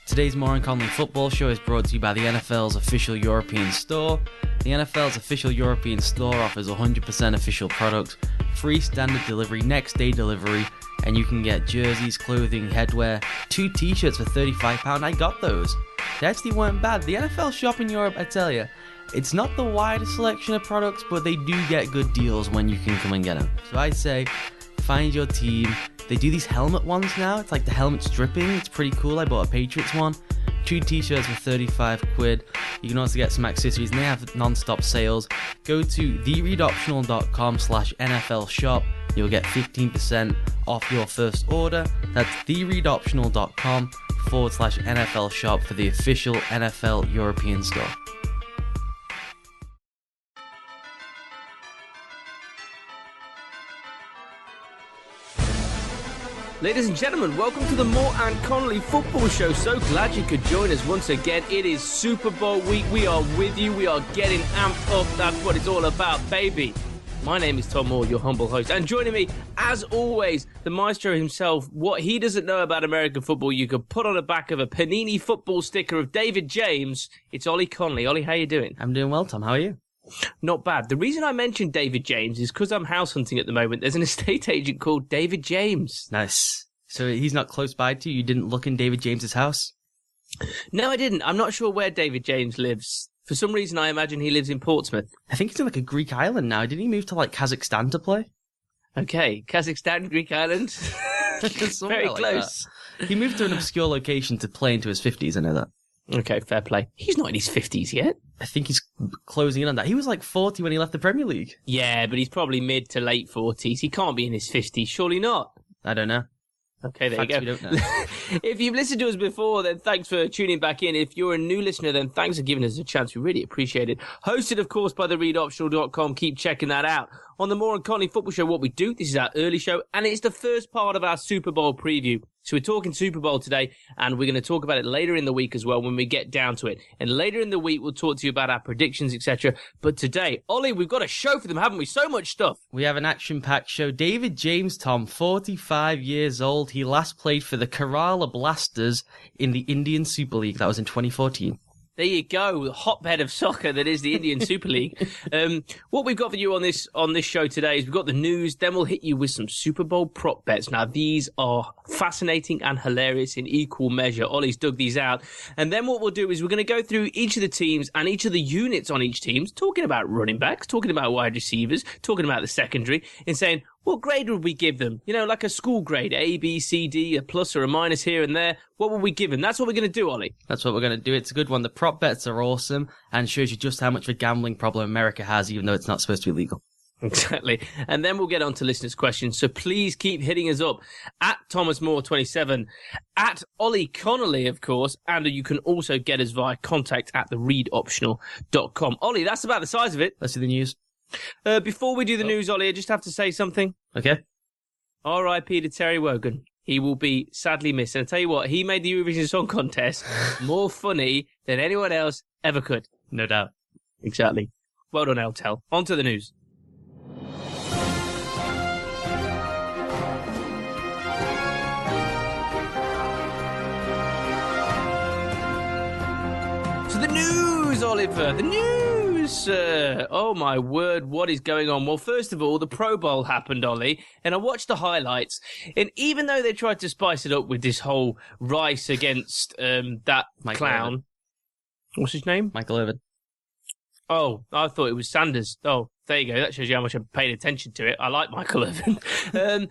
Today's More and Conley Football Show is brought to you by the NFL's official European store. The NFL's official European store offers 100% official products, free standard delivery, next day delivery, and you can get jerseys, clothing, headwear, 2 t-shirts for £35. I got those. They actually weren't bad. The NFL shop in Europe, I tell you, it's not the widest selection of products, but they do get good deals when you can come and get them. So I say, find your team. They do these helmet ones now. It's like the helmet's dripping. It's pretty cool. I bought a Patriots one. 2 t-shirts for 35 quid. You can also get some accessories, and they have non-stop sales. Go to thereadoptional.com/NFL shop. You'll get 15% off your first order. That's thereadoptional.com/NFL shop for the official NFL European store. Ladies and gentlemen, welcome to the Moore and Connolly Football Show. So glad you could join us once again. It is Super Bowl week. We are with you. We are getting amped up. That's what it's all about, baby. My name is Tom Moore, your humble host. And joining me, as always, the maestro himself. What he doesn't know about American football, you could put on the back of a Panini football sticker of David James. It's Ollie Connolly. Ollie, how you doing? I'm doing well, Tom. How are you? Not bad. The reason I mentioned David James is because I'm house hunting at the moment. There's an estate agent called David James. Nice. So he's not close by to you? You didn't look in David James's house? No, I didn't. I'm not sure where David James lives. For some reason, I imagine he lives in Portsmouth. I think he's in like a Greek island now. Didn't he move to like Kazakhstan to play? Okay, Kazakhstan, Greek island. Very like close. That. He moved to an obscure location to play into his 50s, I know that. Okay, fair play. He's not in his 50s yet. I think he's closing in on that. He was like 40 when he left the Premier League. Yeah, but he's probably mid to late 40s. He can't be in his 50s, surely not. I don't know. Okay, there you go. We don't know. If you've listened to us before, then thanks for tuning back in. If you're a new listener, then thanks for giving us a chance. We really appreciate it. Hosted, of course, by thereadoptional.com. Keep checking that out. On the Moore and Conley Football Show, what we do, this is our early show, and it's the first part of our Super Bowl preview. So we're talking Super Bowl today, and we're going to talk about it later in the week as well when we get down to it. And later in the week, we'll talk to you about our predictions, etc. But today, Ollie, we've got a show for them, haven't we? So much stuff. We have an action-packed show. David James, Tom, 45 years old. He last played for the Kerala Blasters in the Indian Super League. That was in 2014. There you go, the hotbed of soccer that is the Indian Super League. What we've got for you on this show today is we've got the news, then we'll hit you with some Super Bowl prop bets. Now, these are fascinating and hilarious in equal measure. Ollie's dug these out. And then what we'll do is we're going to go through each of the teams and each of the units on each team, talking about running backs, talking about wide receivers, talking about the secondary, and saying, what grade would we give them? You know, like a school grade, A, B, C, D, a plus or a minus here and there. What would we give them? That's what we're going to do, Ollie. That's what we're going to do. It's a good one. The prop bets are awesome and shows you just how much of a gambling problem America has, even though it's not supposed to be legal. Exactly. And then we'll get on to listeners' questions. So please keep hitting us up at Thomas Moore 27, at Ollie Connolly, of course. And you can also get us via contact at thereadoptional.com. Ollie, that's about the size of it. Let's do the news. Before we do the news, Ollie, I just have to say something. Okay. R.I.P. to Terry Wogan. He will be sadly missed. And I'll tell you what, he made the Eurovision Song Contest more funny than anyone else ever could. No doubt. Exactly. Well done, Eltel. On to the news. So the news, Oliver. The news. Oh, my word, what is going on? Well, first of all, the Pro Bowl happened, Ollie, and I watched the highlights, and even though they tried to spice it up with this whole Rice against that clown... Irvin. What's his name? Michael Irvin. Oh, I thought it was Sanders. Oh, there you go. That shows you how much I paid attention to it. I like Michael Irvin. They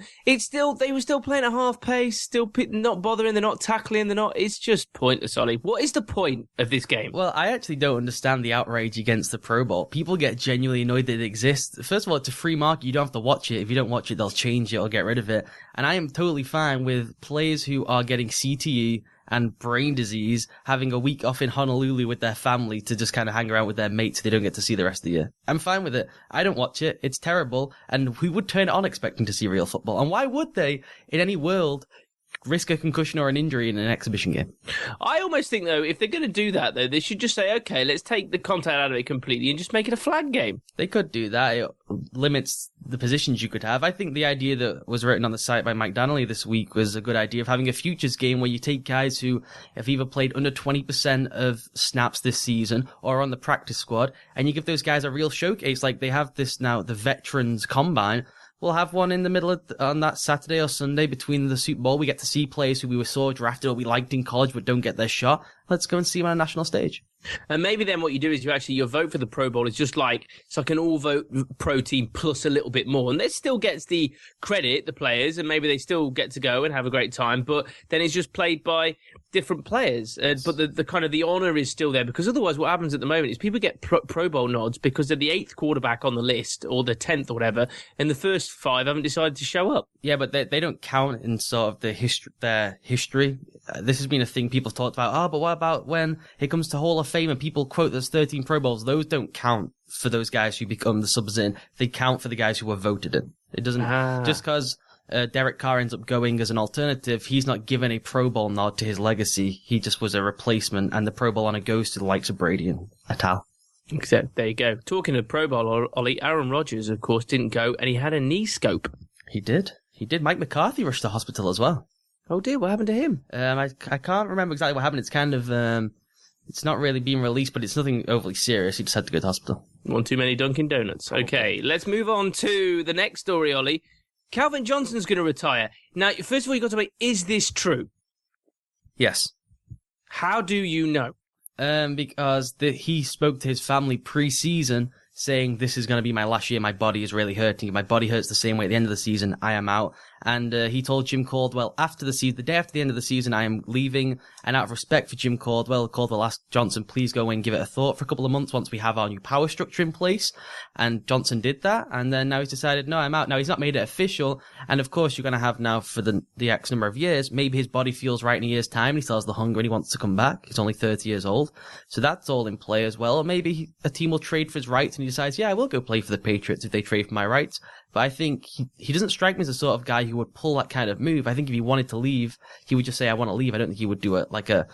were still playing at half pace, still not bothering, they're not tackling, it's just pointless, Ollie. What is the point of this game? Well, I actually don't understand the outrage against the Pro Bowl. People get genuinely annoyed that it exists. First of all, it's a free market. You don't have to watch it. If you don't watch it, they'll change it or get rid of it. And I am totally fine with players who are getting CTE and brain disease having a week off in Honolulu with their family to just kind of hang around with their mates they don't get to see the rest of the year. I'm fine with it. I don't watch it. It's terrible. And we would turn it on expecting to see real football. And why would they in any world? risk a concussion or an injury in an exhibition game. I almost think, though, if they're going to do that, though, they should just say, okay, let's take the contact out of it completely and just make it a flag game. They could do that. It limits the positions you could have. I think the idea that was written on the site by Mike Donnelly this week was a good idea of having a futures game where you take guys who have either played under 20% of snaps this season or on the practice squad, and you give those guys a real showcase. Like they have this now, the Veterans Combine. We'll have one in the middle on that Saturday or Sunday between the Super Bowl. We get to see players who we saw drafted or we liked in college but don't get their shot. Let's go and see them on a national stage. And maybe then what you do is your vote for the Pro Bowl is just it's like an all-vote pro team plus a little bit more. And that still gets the credit, the players, and maybe they still get to go and have a great time. But then it's just played by different players. But the kind of the honour is still there, because otherwise what happens at the moment is people get Pro Bowl nods because they're the 8th quarterback on the list or the 10th or whatever, and the first 5 haven't decided to show up. Yeah, but they don't count in sort of their history. This has been a thing people have talked about. Oh, but what about when it comes to Hall of Fame and people quote there's 13 Pro Bowls? Those don't count for those guys who become the subs in. They count for the guys who were voted in. It doesn't, just because Derek Carr ends up going as an alternative, he's not given a Pro Bowl nod to his legacy. He just was a replacement, and the Pro Bowl honor goes to the likes of Brady and Atal. Except, there you go. Talking of Pro Bowl, Ollie, Aaron Rodgers, of course, didn't go, and he had a knee scope. He did. Mike McCarthy rushed to hospital as well. Oh dear, what happened to him? I can't remember exactly what happened. It's kind of, it's not really being released, but it's nothing overly serious. He just had to go to hospital. One too many Dunkin' Donuts. Okay, let's move on to the next story, Ollie. Calvin Johnson's going to retire. Now, first of all, you've got to say, is this true? Yes. How do you know? Because he spoke to his family pre-season saying, this is going to be my last year, my body is really hurting. If my body hurts the same way at the end of the season, I am out. And he told Jim Caldwell after the season, the day after the end of the season, I am leaving. And out of respect for Jim Caldwell asked Johnson, please go and give it a thought for a couple of months once we have our new power structure in place. And Johnson did that. And then now he's decided, no, I'm out. Now he's not made it official. And of course, you're going to have now for the X number of years, maybe his body feels right in a year's time. And he still has the hunger and he wants to come back. He's only 30 years old. So that's all in play as well. Or maybe a team will trade for his rights and he decides, yeah, I will go play for the Patriots if they trade for my rights. But I think he doesn't strike me as the sort of guy who would pull that kind of move. I think if he wanted to leave, he would just say, I want to leave. I don't think he would do it like a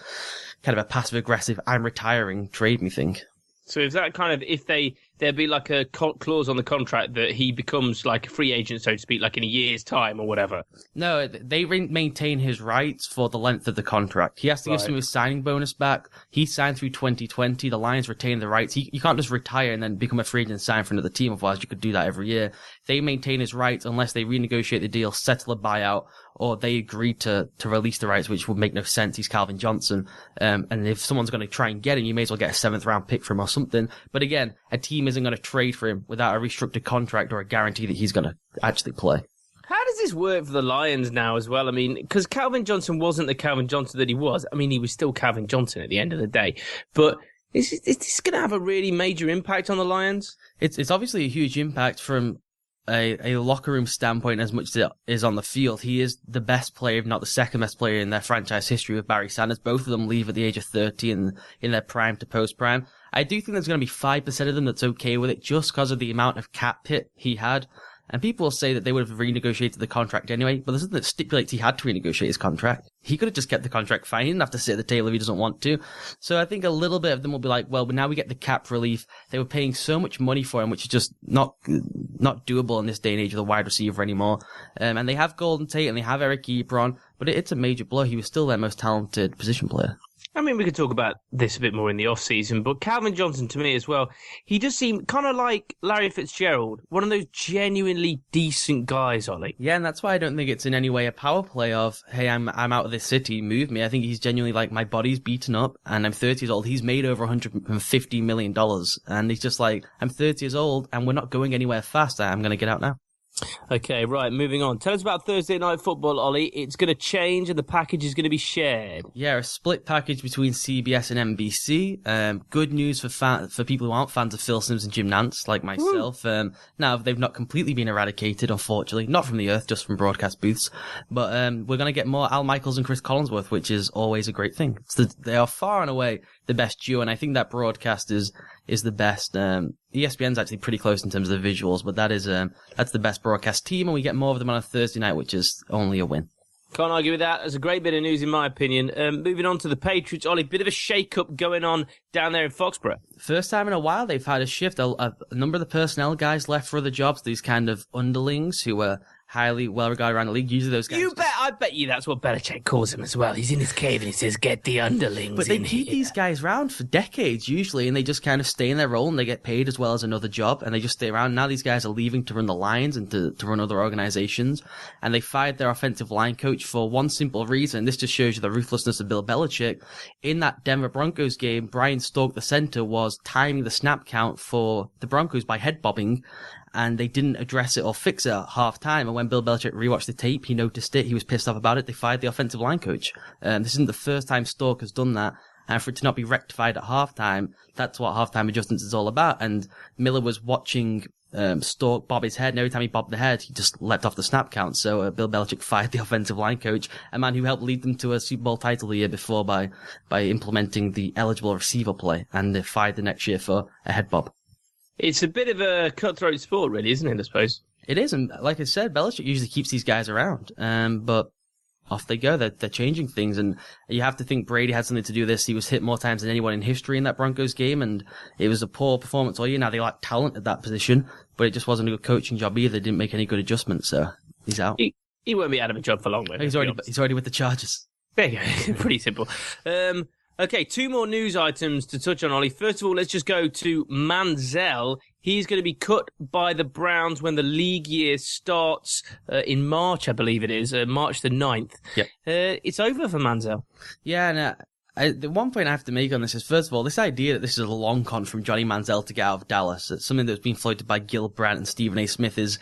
kind of a passive-aggressive, I'm retiring, trade me thing. So is that kind of, if there'd be like a clause on the contract that he becomes like a free agent, so to speak, like in a year's time or whatever? No, they maintain his rights for the length of the contract. He has to give some of his signing bonus back. He signed through 2020. The Lions retain the rights. You can't just retire and then become a free agent and sign for another team. Otherwise, you could do that every year. They maintain his rights unless they renegotiate the deal, settle a buyout, or they agree to release the rights, which would make no sense. He's Calvin Johnson. And if someone's going to try and get him, you may as well get a 7th round pick from him or something. But again, a team isn't going to trade for him without a restricted contract or a guarantee that he's going to actually play. How does this work for the Lions now as well? I mean, because Calvin Johnson wasn't the Calvin Johnson that he was. I mean, he was still Calvin Johnson at the end of the day. But is this going to have a really major impact on the Lions? It's obviously a huge impact from a locker room standpoint as much as it is on the field. He is the best player, if not the second best player in their franchise history with Barry Sanders. Both of them leave at the age of 30 in their prime to post-prime. I do think there's going to be 5% of them that's okay with it just because of the amount of cap hit he had. And people will say that they would have renegotiated the contract anyway, but there's nothing that stipulates he had to renegotiate his contract. He could have just kept the contract fine. He didn't have to sit at the table if he doesn't want to. So I think a little bit of them will be like, well, but now we get the cap relief. They were paying so much money for him, which is just not doable in this day and age of the wide receiver anymore. And they have Golden Tate and they have Eric Ebron, but it's a major blow. He was still their most talented position player. I mean, we could talk about this a bit more in the off-season, but Calvin Johnson, to me as well, he does seem kind of like Larry Fitzgerald, one of those genuinely decent guys, Ollie. Yeah, and that's why I don't think it's in any way a power play of, hey, I'm out of this city, move me. I think he's genuinely like, my body's beaten up, and I'm 30 years old. He's made over $150 million, and he's just like, I'm 30 years old, and we're not going anywhere fast. I'm going to get out now. Okay, right, moving on. Tell us about Thursday Night Football, Ollie. It's going to change and the package is going to be shared. Yeah, a split package between CBS and NBC. Good news for people who aren't fans of Phil Simms and Jim Nantz, like myself. Now, they've not completely been eradicated, unfortunately. Not from the earth, just from broadcast booths. But we're going to get more Al Michaels and Chris Collinsworth, which is always a great thing. They are far and away the best duo, and I think that broadcast is the best. ESPN's actually pretty close in terms of the visuals, but that's the best broadcast team, and we get more of them on a Thursday night, which is only a win. Can't argue with that. There's a great bit of news in my opinion. Moving on to the Patriots, Ollie, bit of a shake-up going on down there in Foxborough. First time in a while they've had a shift. A number of the personnel guys left for other jobs, these kind of underlings who were highly well-regarded around the league. Usually those guys... I bet you that's what Belichick calls him as well. He's in his cave and he says, get the underlings. But they keep these guys around for decades usually, and they just kind of stay in their role and they get paid as well as another job, and they just stay around. Now these guys are leaving to run the Lions and to run other organizations, and they fired their offensive line coach for one simple reason. This just shows you the ruthlessness of Bill Belichick. In that Denver Broncos game, Brian Stork, the center, was timing the snap count for the Broncos by head bobbing, and they didn't address it or fix it at halftime. And when Bill Belichick rewatched the tape, he noticed it. He was pissed off about it. They fired the offensive line coach. This isn't the first time Stork has done that. And for it to not be rectified at halftime, that's what halftime adjustments is all about. And Miller was watching Stork bob his head, and every time he bobbed the head, he just leapt off the snap count. So Bill Belichick fired the offensive line coach, a man who helped lead them to a Super Bowl title the year before by implementing the eligible receiver play, and they fired the next year for a head bob. It's a bit of a cutthroat sport, really, isn't it, I suppose? It is, and like I said, Belichick usually keeps these guys around, but off they go. They're changing things, and you have to think Brady had something to do with this. He was hit more times than anyone in history in that Broncos game, and it was a poor performance all year. Now, they lack talent at that position, but it just wasn't a good coaching job either. They didn't make any good adjustments, so he's out. He won't be out of a job for long, though. He's already with the Chargers. There you go. Pretty simple. Okay, two more news items to touch on, Ollie. First of all, let's just go to Manziel. He's going to be cut by the Browns when the league year starts in March, I believe it is, March the 9th. Yep. It's over for Manziel. Yeah, and the one point I have to make on this is, first of all, this idea that this is a long con from Johnny Manziel to get out of Dallas, it's something that's been floated by Gil Brandt and Stephen A. Smith, is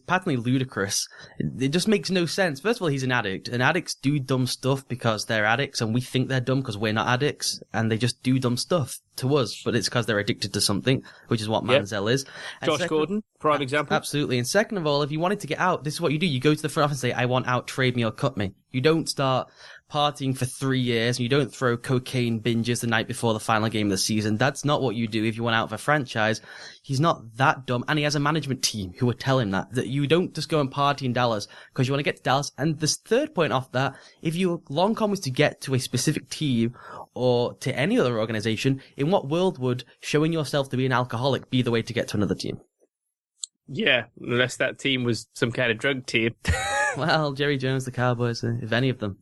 patently ludicrous. It just makes no sense. First of all, he's an addict, and addicts do dumb stuff because they're addicts, and we think they're dumb because we're not addicts, and they just do dumb stuff to us, but it's because they're addicted to something, which is what Manziel is. And Josh Gordon, prime example. Absolutely. And second of all, if you wanted to get out, this is what you do. You go to the front office and say, I want out, trade me or cut me. You don't start partying for 3 years, and you don't throw cocaine binges the night before the final game of the season. That's not what you do if you want out of a franchise. He's not that dumb, and he has a management team who would tell him that you don't just go and party in Dallas because you want to get to Dallas. And this third point off that, if your long con was to get to a specific team or to any other organization, in what world would showing yourself to be an alcoholic be the way to get to another team? Yeah, unless that team was some kind of drug team. Well, Jerry Jones, the Cowboys, if any of them.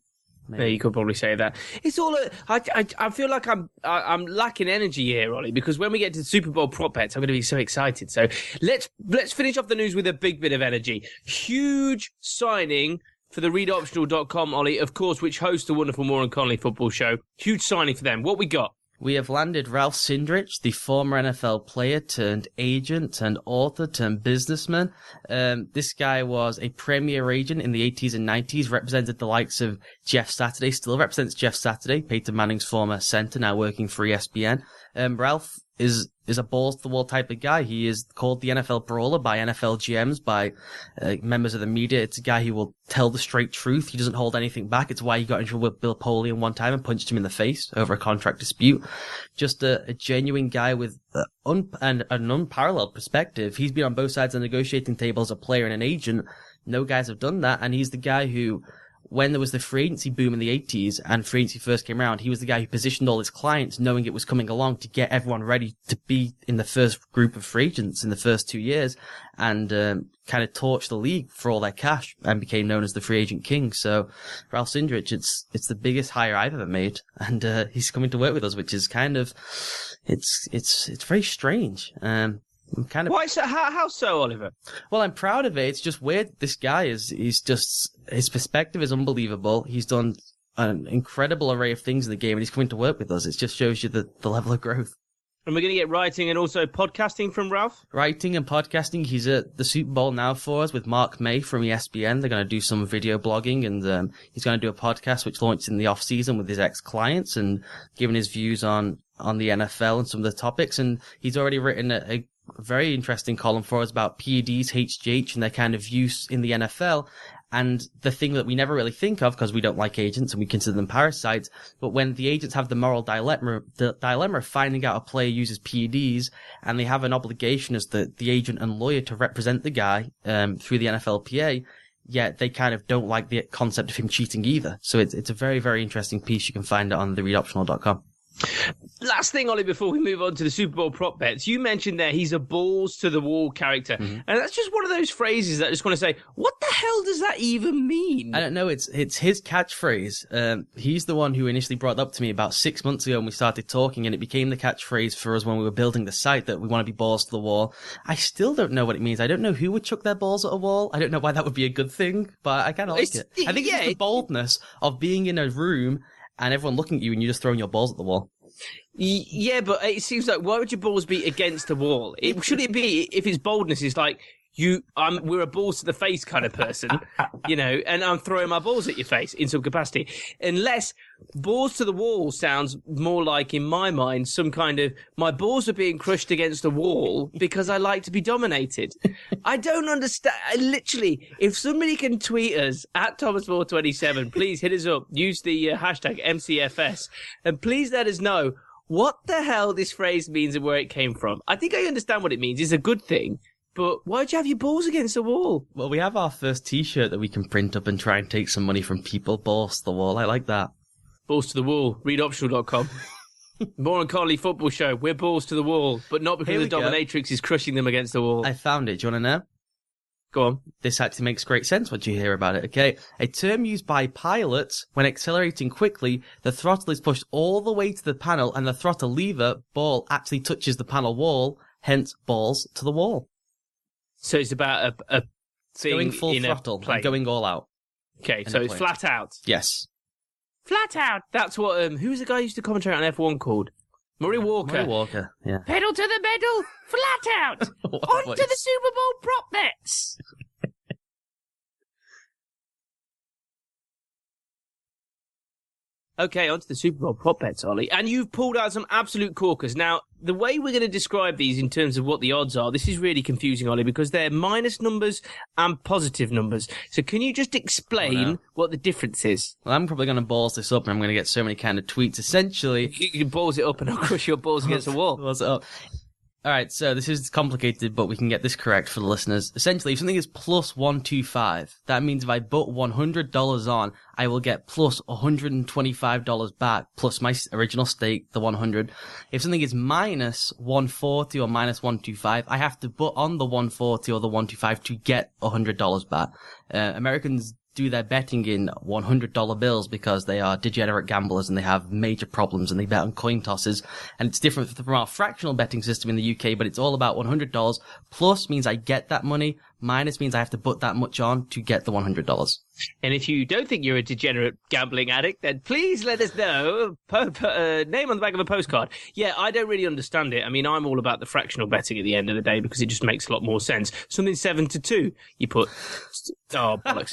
Maybe. Yeah, you could probably say that. It's all. I feel like I'm lacking energy here, Ollie, because when we get to the Super Bowl prop bets, I'm going to be so excited. So let's finish off the news with a big bit of energy. Huge signing for the ReadOptional.com, Ollie, of course, which hosts the wonderful Moore and Connolly football show. Huge signing for them. What we got? We have landed Ralph Sindrich, the former NFL player turned agent turned author turned businessman. This guy was a premier agent in the 80s and 90s, represented the likes of Jeff Saturday, still represents Jeff Saturday, Peyton Manning's former center, now working for ESPN. Ralph is a balls-to-the-wall type of guy. He is called the NFL brawler by NFL GMs, by members of the media. It's a guy who will tell the straight truth. He doesn't hold anything back. It's why he got in trouble with Bill Polian one time and punched him in the face over a contract dispute. Just a genuine guy with an unparalleled perspective. He's been on both sides of the negotiating table as a player and an agent. No guys have done that, and he's the guy who, when there was the free agency boom in the 80s and free agency first came around, he was the guy who positioned all his clients knowing it was coming along to get everyone ready to be in the first group of free agents in the first 2 years, and kind of torched the league for all their cash and became known as the free agent king. So Ralph Sindrich, it's the biggest hire I've ever made, and he's coming to work with us, which is kind of, it's very strange. Why so? How so, Oliver? Well, I'm proud of it. It's just weird. This guy his perspective is unbelievable. He's done an incredible array of things in the game, and he's coming to work with us. It just shows you the level of growth. And we're going to get writing and also podcasting from Ralph? Writing and podcasting. He's at the Super Bowl now for us with Mark May from ESPN. They're going to do some video blogging, and he's going to do a podcast which launched in the off-season with his ex-clients and giving his views on the NFL and some of the topics. And he's already written a very interesting column for us about PEDs, HGH, and their kind of use in the NFL. And the thing that we never really think of, because we don't like agents and we consider them parasites, but when the agents have the moral dilemma of finding out a player uses PEDs, and they have an obligation as the agent and lawyer to represent the guy through the NFLPA, yet they kind of don't like the concept of him cheating either. So it's a very, very interesting piece. You can find it on thereadoptional.com. Last thing, Ollie, before we move on to the Super Bowl prop bets, you mentioned there he's a balls to the wall character. Mm-hmm. And that's just one of those phrases that I just want to say, what the hell does that even mean? I don't know. It's his catchphrase. He's the one who initially brought it up to me about 6 months ago when we started talking, and it became the catchphrase for us when we were building the site, that we want to be balls to the wall. I still don't know what it means. I don't know who would chuck their balls at a wall. I don't know why that would be a good thing, but I kind of like it. I think it's the boldness of being in a room and everyone looking at you and you just throwing your balls at the wall. Yeah, but it seems like, why would your balls be against the wall? Should it be, if his boldness is like, we're a balls to the face kind of person, and I'm throwing my balls at your face in some capacity. Unless balls to the wall sounds more like, in my mind, some kind of, my balls are being crushed against a wall because I like to be dominated. I don't understand. Literally, if somebody can tweet us at Thomas427, please hit us up. Use the hashtag MCFS, and please let us know what the hell this phrase means and where it came from. I think I understand what it means. It's a good thing. But why'd you have your balls against the wall? Well, we have our first T-shirt that we can print up and try and take some money from people. Balls to the wall. I like that. Balls to the wall. Readoptional.com. More on Carly Football Show. We're balls to the wall, but not because the dominatrix is crushing them against the wall. I found it. Do you want to know? Go on. This actually makes great sense once you hear about it, okay? A term used by pilots when accelerating quickly, the throttle is pushed all the way to the panel and the throttle lever, ball, actually touches the panel wall, hence balls to the wall. So it's about a thing going full in throttle, a plane. Going all out. Okay, so it's flat out. Yes. Flat out. That's what, who's the guy who used to commentate on F1 called? Murray Walker. Murray Walker, yeah. Pedal to the metal, flat out. On to the Super Bowl prop bets. Okay, on to the Super Bowl prop bets, Ollie. And you've pulled out some absolute corkers. Now, the way we're going to describe these in terms of what the odds are, this is really confusing, Ollie, because they're minus numbers and positive numbers. So can you just explain what the difference is? Well, I'm probably going to balls this up and I'm going to get so many kind of tweets. Essentially, you can balls it up and I'll crush your balls against the wall. Balls it up. All right, so this is complicated, but we can get this correct for the listeners. Essentially, if something is plus 125, that means if I put $100 on, I will get plus $125 back, plus my original stake, the 100. If something is minus 140 or minus 125, I have to put on the 140 or the 125 to get $100 back. Americans do their betting in $100 bills because they are degenerate gamblers and they have major problems and they bet on coin tosses. And it's different from our fractional betting system in the UK, but it's all about $100. Plus means I get that money. Minus means I have to put that much on to get the $100. And if you don't think you're a degenerate gambling addict, then please let us know. Name on the back of a postcard. Yeah, I don't really understand it. I mean, I'm all about the fractional betting at the end of the day because it just makes a lot more sense. Something 7-2, you put... Oh, bollocks.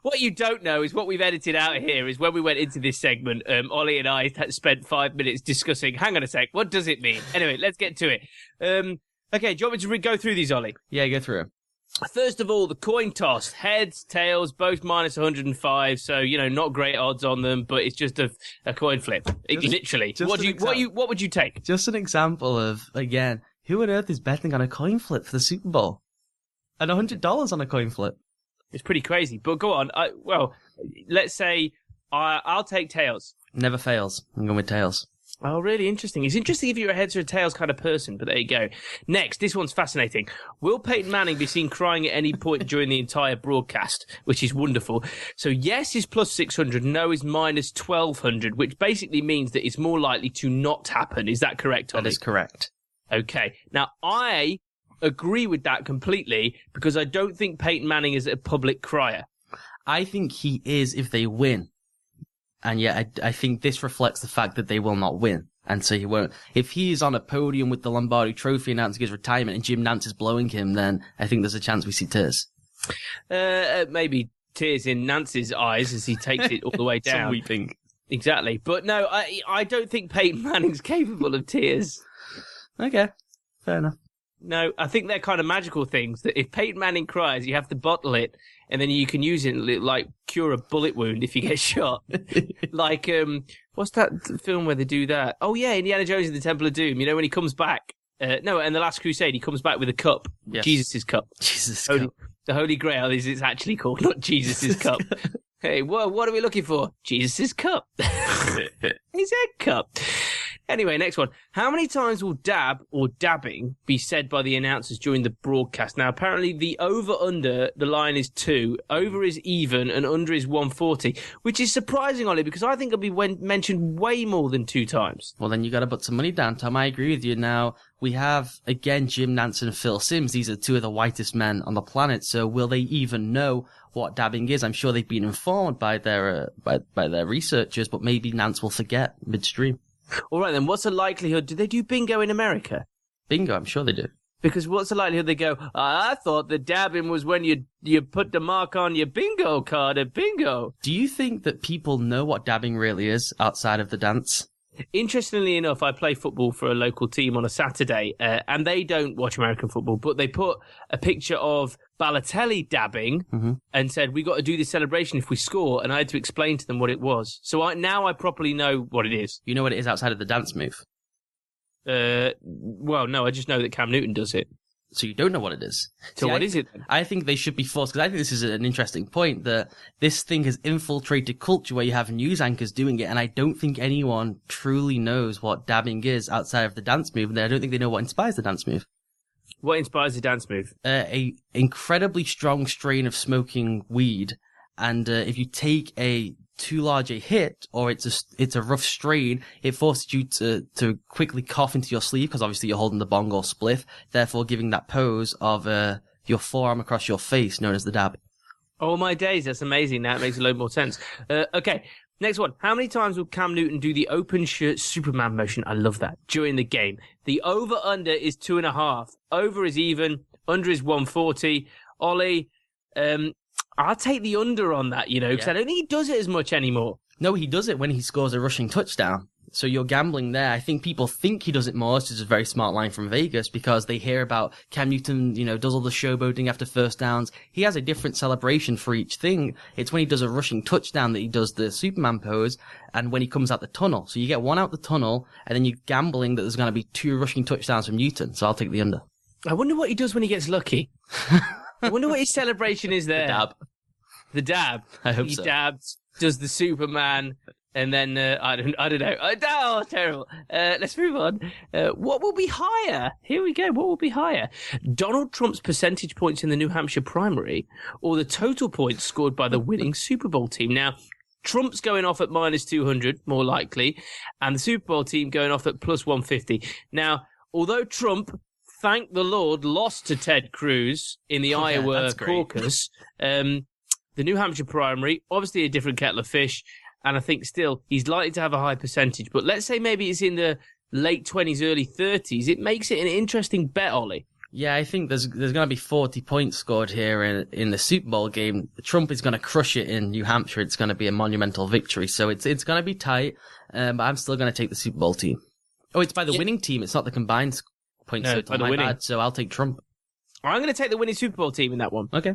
What you don't know is what we've edited out here is when we went into this segment, Ollie and I spent 5 minutes discussing, hang on a sec, what does it mean? Anyway, let's get to it. Okay, do you want me to go through these, Ollie? Yeah, go through them. First of all, the coin toss. Heads, tails, both minus 105. So, not great odds on them, but it's just a coin flip. Literally. What would you take? Just an example of, again, who on earth is betting on a coin flip for the Super Bowl? And $100 on a coin flip. It's pretty crazy. But go on. Let's say I'll take tails. Never fails. I'm going with tails. Oh, really interesting. It's interesting if you're a heads or a tails kind of person, but there you go. Next, this one's fascinating. Will Peyton Manning be seen crying at any point during the entire broadcast? Which is wonderful. So yes is plus 600, no is minus 1200, which basically means that it's more likely to not happen. Is that correct, Ollie? That is correct. Okay. Now, I agree with that completely because I don't think Peyton Manning is a public crier. I think he is if they win. And yet, I think this reflects the fact that they will not win. And so he won't. If he is on a podium with the Lombardi Trophy announcing his retirement and Jim Nantz is blowing him, then I think there's a chance we see tears. Maybe tears in Nantz's eyes as he takes it all the way down. Some weeping. Exactly. But no, I don't think Peyton Manning's capable of tears. Okay. Fair enough. No, I think they're kind of magical things that if Peyton Manning cries, you have to bottle it and then you can use it like cure a bullet wound if you get shot. Like, what's that film where they do that? Oh yeah, Indiana Jones and the Temple of Doom. When he comes back. And The Last Crusade, he comes back with a cup. Yes. Jesus' cup. Jesus' cup. The Holy Grail is it's actually called, not Jesus' cup. Hey, what are we looking for? Jesus' cup. His head cup. Anyway, next one. How many times will dab or dabbing be said by the announcers during the broadcast? Now, apparently the over-under, the line is 2, over is even, and under is 140, which is surprising, Ollie, because I think it'll be mentioned way more than 2 times. Well, then you got to put some money down, Tom. I agree with you. Now, we have, again, Jim Nantz and Phil Simms. These are 2 of the whitest men on the planet, so will they even know what dabbing is? I'm sure they've been informed by their researchers, but maybe Nantz will forget midstream. All right, then, what's the likelihood? Do they do bingo in America? Bingo, I'm sure they do. Because what's the likelihood they go, I thought the dabbing was when you put the mark on your bingo card at bingo. Do you think that people know what dabbing really is outside of the dance? Interestingly enough, I play football for a local team on a Saturday, and they don't watch American football, but they put a picture of Balotelli dabbing and said, we got to do this celebration if we score, and I had to explain to them what it was. So now I properly know what it is. You know what it is outside of the dance move? Well, no, I just know that Cam Newton does it. So you don't know what it is. So what is it then? I think they should be forced, because I think this is an interesting point, that this thing has infiltrated culture where you have news anchors doing it, and I don't think anyone truly knows what dabbing is outside of the dance move, and I don't think they know what inspires the dance move. What inspires the dance move? A incredibly strong strain of smoking weed, and if you take a too large a hit, or it's a rough strain, it forces you to quickly cough into your sleeve, because obviously you're holding the bong or spliff, therefore giving that pose of your forearm across your face, known as the dab. Oh my days, that's amazing. Now it makes a load more sense. Okay, next one. How many times will Cam Newton do the open shirt Superman motion? I love that. During the game. The over-under is 2.5. Over is even. Under is 140. Ollie, I'll take the under on that, because I don't think he does it as much anymore. No, he does it when he scores a rushing touchdown. So you're gambling there. I think people think he does it more. This is a very smart line from Vegas, because they hear about Cam Newton, does all the showboating after first downs. He has a different celebration for each thing. It's when he does a rushing touchdown that he does the Superman pose, and when he comes out the tunnel. So you get one out the tunnel, and then you're gambling that there's going to be 2 rushing touchdowns from Newton. So I'll take the under. I wonder what he does when he gets lucky. I wonder what his celebration is there. The dab. I hope he so. He dabs, does the Superman, and then, I don't know. Oh, terrible. Let's move on. What will be higher? Here we go. What will be higher? Donald Trump's percentage points in the New Hampshire primary, or the total points scored by the winning Super Bowl team? Now, Trump's going off at minus 200, more likely, and the Super Bowl team going off at plus 150. Now, although Trump, thank the Lord, lost to Ted Cruz in the Iowa caucus, the New Hampshire primary, obviously a different kettle of fish, and I think still he's likely to have a high percentage. But let's say maybe it's in the late 20s, early 30s. It makes it an interesting bet, Ollie. Yeah, I think there's going to be 40 points scored here in the Super Bowl game. Trump is going to crush it in New Hampshire. It's going to be a monumental victory. So it's going to be tight, but I'm still going to take the Super Bowl team. Oh, it's by the winning team. It's not the combined points. No, total. My bad. So I'll take Trump. I'm going to take the winning Super Bowl team in that one. Okay.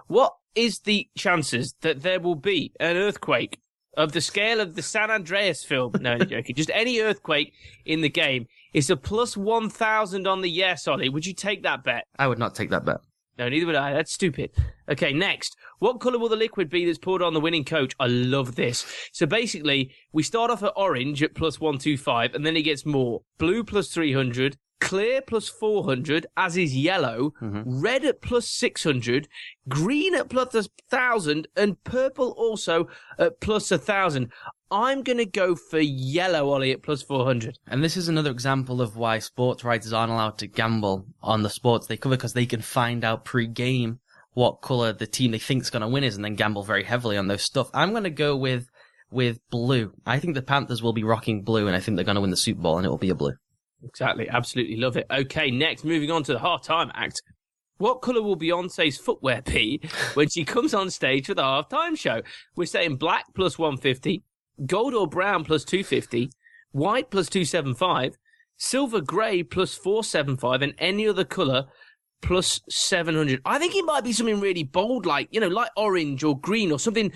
What is the chances that there will be an earthquake of the scale of the San Andreas film? No, I'm joking. Just any earthquake in the game. It's a plus 1,000 on the yes, Ollie. Would you take that bet? I would not take that bet. No, neither would I. That's stupid. Okay, next. What colour will the liquid be that's poured on the winning coach? I love this. So basically, we start off at orange at plus 125, and then it gets more. Blue plus 300. Clear plus 400, as is yellow, red at plus 600, green at plus 1,000, and purple also at plus 1,000. I'm going to go for yellow, Ollie, at plus 400. And this is another example of why sports writers aren't allowed to gamble on the sports they cover, because they can find out pre-game what colour the team they think is going to win is and then gamble very heavily on those stuff. I'm going to go with blue. I think the Panthers will be rocking blue, and I think they're going to win the Super Bowl, and it will be a blue. Exactly. Absolutely love it. Okay, next, moving on to the halftime act. What colour will Beyonce's footwear be when she comes on stage for the halftime show? We're saying black plus 150, gold or brown plus 250, white plus 275, silver grey plus 475, and any other colour plus 700. I think it might be something really bold, like orange or green or something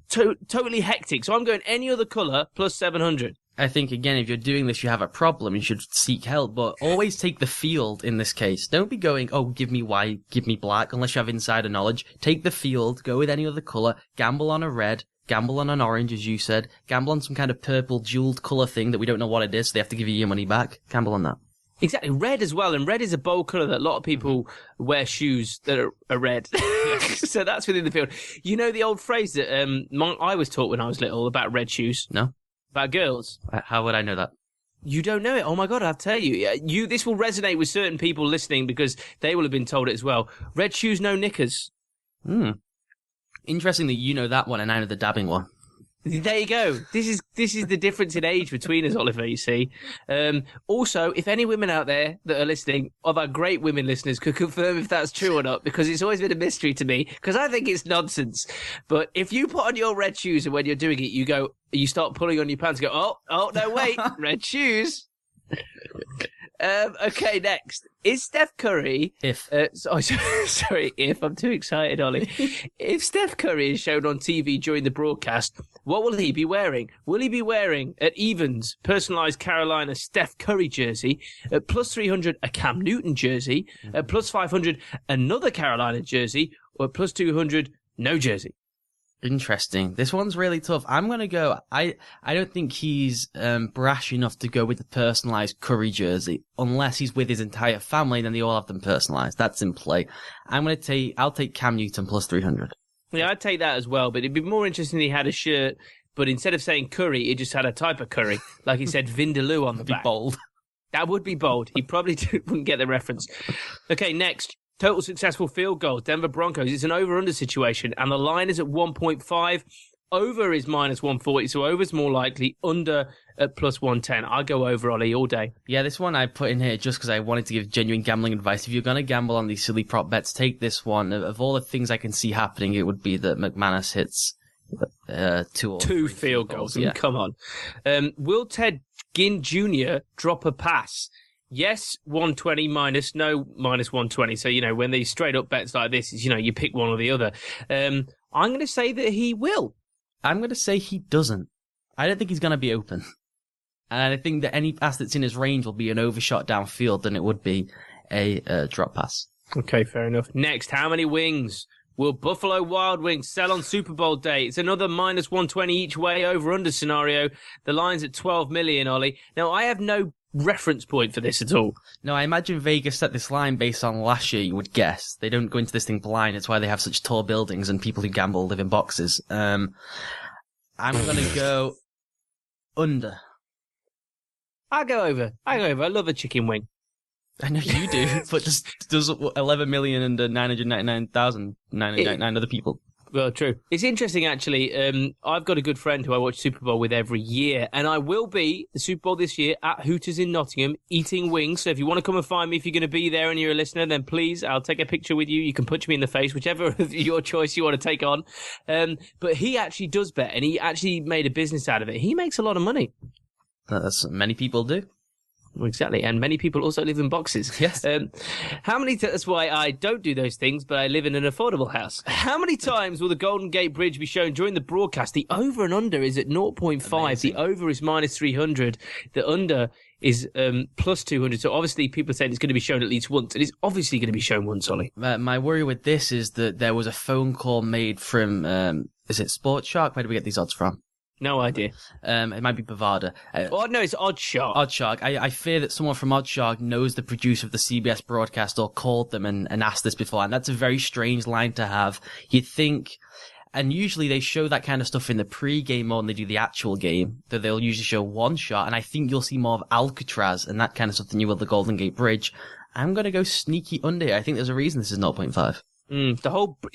totally hectic. So I'm going any other colour plus 700. I think, again, if you're doing this, you have a problem. You should seek help, but always take the field in this case. Don't be going, oh, give me white, give me black, unless you have insider knowledge. Take the field, go with any other colour, gamble on a red, gamble on an orange, as you said, gamble on some kind of purple jeweled colour thing that we don't know what it is, so they have to give you your money back. Gamble on that. Exactly. Red as well, and red is a bold colour that a lot of people wear shoes that are red. So that's within the field. You know the old phrase that I was taught when I was little about red shoes? No. About girls. How would I know that? You don't know it? Oh my God, I'll tell you. This will resonate with certain people listening because they will have been told it as well. Red shoes, no knickers. Interesting that you know that one and I know the dabbing one. There you go. This is the difference in age between us, Oliver, you see. Also, if any women out there that are listening, of our great women listeners, could confirm if that's true or not, because it's always been a mystery to me, because I think it's nonsense. But if you put on your red shoes and when you're doing it, you start pulling on your pants, go, oh, no, wait, red shoes. Okay, next. Is Steph Curry... Sorry, I'm too excited, Ollie. If Steph Curry is shown on TV during the broadcast, what will he be wearing? Will he be wearing, at evens, personalised Carolina Steph Curry jersey, at plus 300, a Cam Newton jersey, at plus 500, another Carolina jersey, or at plus 200, no jersey? Interesting. This one's really tough. I'm going to go... I don't think he's brash enough to go with the personalised Curry jersey, unless he's with his entire family, then they all have them personalised. That's in play. I'll take Cam Newton plus 300. Yeah, I'd take that as well, but it'd be more interesting if he had a shirt, but instead of saying curry, it just had a type of curry. Like he said Vindaloo on the back. Be bold. That would be bold. He probably wouldn't get the reference. Okay, next. Total successful field goals. Denver Broncos. It's an over-under situation, and the line is at 1.5. Over is minus 140, so over's more likely. Under at plus 110. I'll go over, Ollie, all day. Yeah, this one I put in here just because I wanted to give genuine gambling advice. If you're going to gamble on these silly prop bets, take this one. Of all the things I can see happening, it would be that McManus hits two field goals. Yeah. Come on. Will Ted Ginn Jr. drop a pass? Yes, 120 minus, no, minus 120. So, when they straight up bets like this, you pick one or the other. I'm going to say that he will. I'm going to say he doesn't. I don't think he's going to be open. And I think that any pass that's in his range will be an overshot downfield than it would be a drop pass. Okay, fair enough. Next, how many wings will Buffalo Wild Wings sell on Super Bowl day? It's another minus 120 each way over-under scenario. The line's at 12 million, Ollie. Now, I have no reference point for this at all. No, I imagine Vegas set this line based on last year, you would guess. They don't go into this thing blind. It's why they have such tall buildings and people who gamble live in boxes. I'm going to go under. I'll go over. I love a chicken wing. I know you do, but does 11 million and 999,999 other people. Well, true. It's interesting, actually. I've got a good friend who I watch Super Bowl with every year, and I will be the Super Bowl this year at Hooters in Nottingham eating wings. So if you want to come and find me, if you're going to be there and you're a listener, then please, I'll take a picture with you. You can punch me in the face, whichever of your choice you want to take on. But he actually does bet, and he actually made a business out of it. He makes a lot of money. That's many people do. Well, exactly, and many people also live in boxes. Yes. That's why I don't do those things, but I live in an affordable house. How many times will the Golden Gate Bridge be shown during the broadcast? The over and under is at 0.5. Amazing. The over is minus 300. The under is plus 200. So obviously people are saying it's going to be shown at least once. It is obviously going to be shown once, Ollie. My worry with this is that there was a phone call made from, is it Sports Shark? Where do we get these odds from? No idea. It might be Bovada. No, it's Oddshark. Oddshark. I fear that someone from Oddshark knows the producer of the CBS broadcast or called them and asked this before. And that's a very strange line to have. You'd think, and usually they show that kind of stuff in the pre-game more than they do the actual game. That they'll usually show one shot. And I think you'll see more of Alcatraz and that kind of stuff than you will the Golden Gate Bridge. I'm going to go sneaky under here. I think there's a reason this is 0.5. It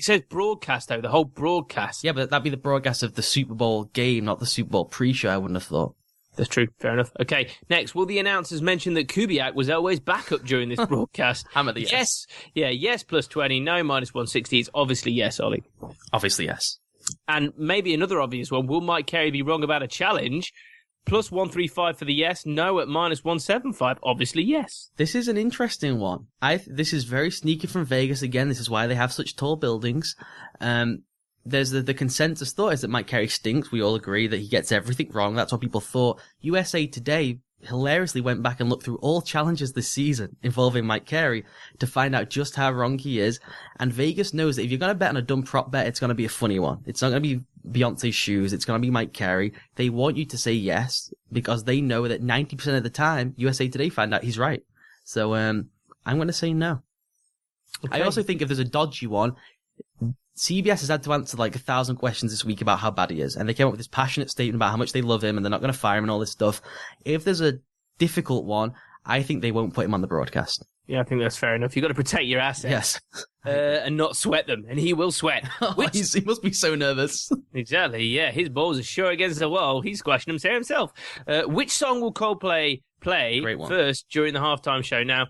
says broadcast, though, the whole broadcast. Yeah, but that'd be the broadcast of the Super Bowl game, not the Super Bowl pre-show, I wouldn't have thought. That's true. Fair enough. Okay, next, will the announcers mention that Kubiak was always backup during this broadcast? Hammer the yes. Yeah, yes, plus 20, no, minus 160. It's obviously yes, Ollie. Obviously yes. And maybe another obvious one, will Mike Carey be wrong about a challenge? Plus 135 for the yes, no at minus 175. Obviously, yes. This is an interesting one. This is very sneaky from Vegas. Again, this is why they have such tall buildings. there's the consensus thought is that Mike Carey stinks. We all agree that he gets everything wrong. That's what people thought. USA Today hilariously went back and looked through all challenges this season involving Mike Carey to find out just how wrong he is. And Vegas knows that if you're going to bet on a dumb prop bet, it's going to be a funny one. It's not going to be Beyonce's shoes. It's going to be Mike Carey. They want you to say yes because they know that 90% of the time USA Today find out he's right. So I'm going to say no. Okay. I also think if there's a dodgy one, CBS has had to answer like 1,000 questions this week about how bad he is. And they came up with this passionate statement about how much they love him and they're not going to fire him and all this stuff. If there's a difficult one, I think they won't put him on the broadcast. Yeah, I think that's fair enough. You've got to protect your assets. Yes. And not sweat them. And he will sweat. He must be so nervous. Exactly, yeah. His balls are sure against the wall. He's squashing them himself. Which song will Coldplay play first during the halftime show? Now,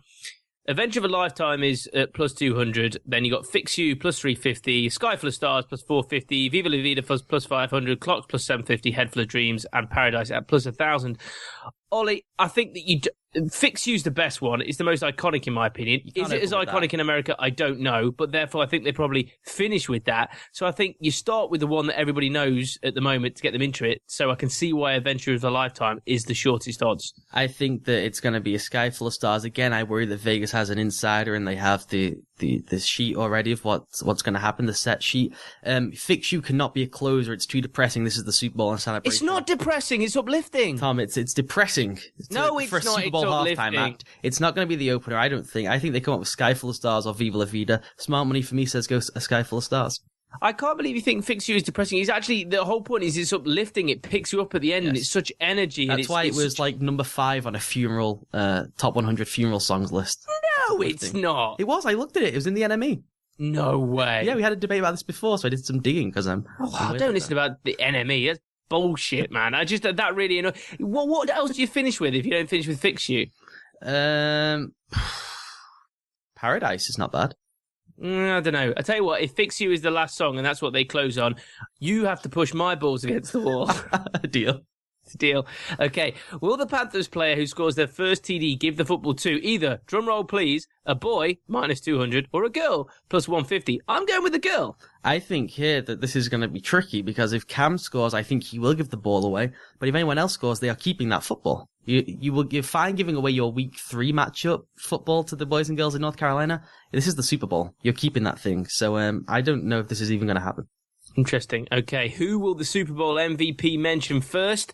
Adventure of a Lifetime is at plus 200. Then you got Fix You plus 350, Sky Full of Stars plus 450, Viva La Vida plus 500, Clocks plus 750, Head Full of Dreams, and Paradise at plus 1,000. Ollie, I think that Fix You's the best one. It's the most iconic in my opinion. Is it as iconic in America? I don't know, but therefore I think they probably finish with that. So I think you start with the one that everybody knows at the moment to get them into it. So I can see why Adventure of a Lifetime is the shortest odds. I think that it's going to be a Sky Full of Stars. Again, I worry that Vegas has an insider and they have the sheet already of what's going to happen, the set sheet. Fix You cannot be a closer. It's too depressing. This is the Super Bowl and celebration. It's not depressing. It's uplifting. It's depressing. It's not. It's halftime act. It's not going to be the opener, I don't think. I think they come up with Sky Full of Stars or Viva La Vida. Smart money for me says go a Sky Full of Stars. I can't believe you think Fix You is depressing. It's actually, the whole point is it's uplifting. It picks you up at the end and it's such energy. That's why it was like number 5 on a funeral, top 100 funeral songs list. No, it's not. It was. I looked at it. It was in the NME. No way. Yeah, we had a debate about this before, so I did some digging because I'm... don't listen about the NME. That's bullshit, man. That really annoys. What else do you finish with if you don't finish with Fix You? Paradise is not bad. I don't know. I tell you what, if Fix You is the last song and that's what they close on, you have to push my balls against the wall. Deal. Okay. Will the Panthers player who scores their first TD give the football to either, drumroll please, a boy, minus 200, or a girl, plus 150? I'm going with the girl. I think here that this is going to be tricky because if Cam scores, I think he will give the ball away. But if anyone else scores, they are keeping that football. You're fine giving away your week 3 matchup football to the boys and girls in North Carolina. This is the Super Bowl. You're keeping that thing. So I don't know if this is even going to happen. Interesting. Okay, who will the Super Bowl MVP mention first?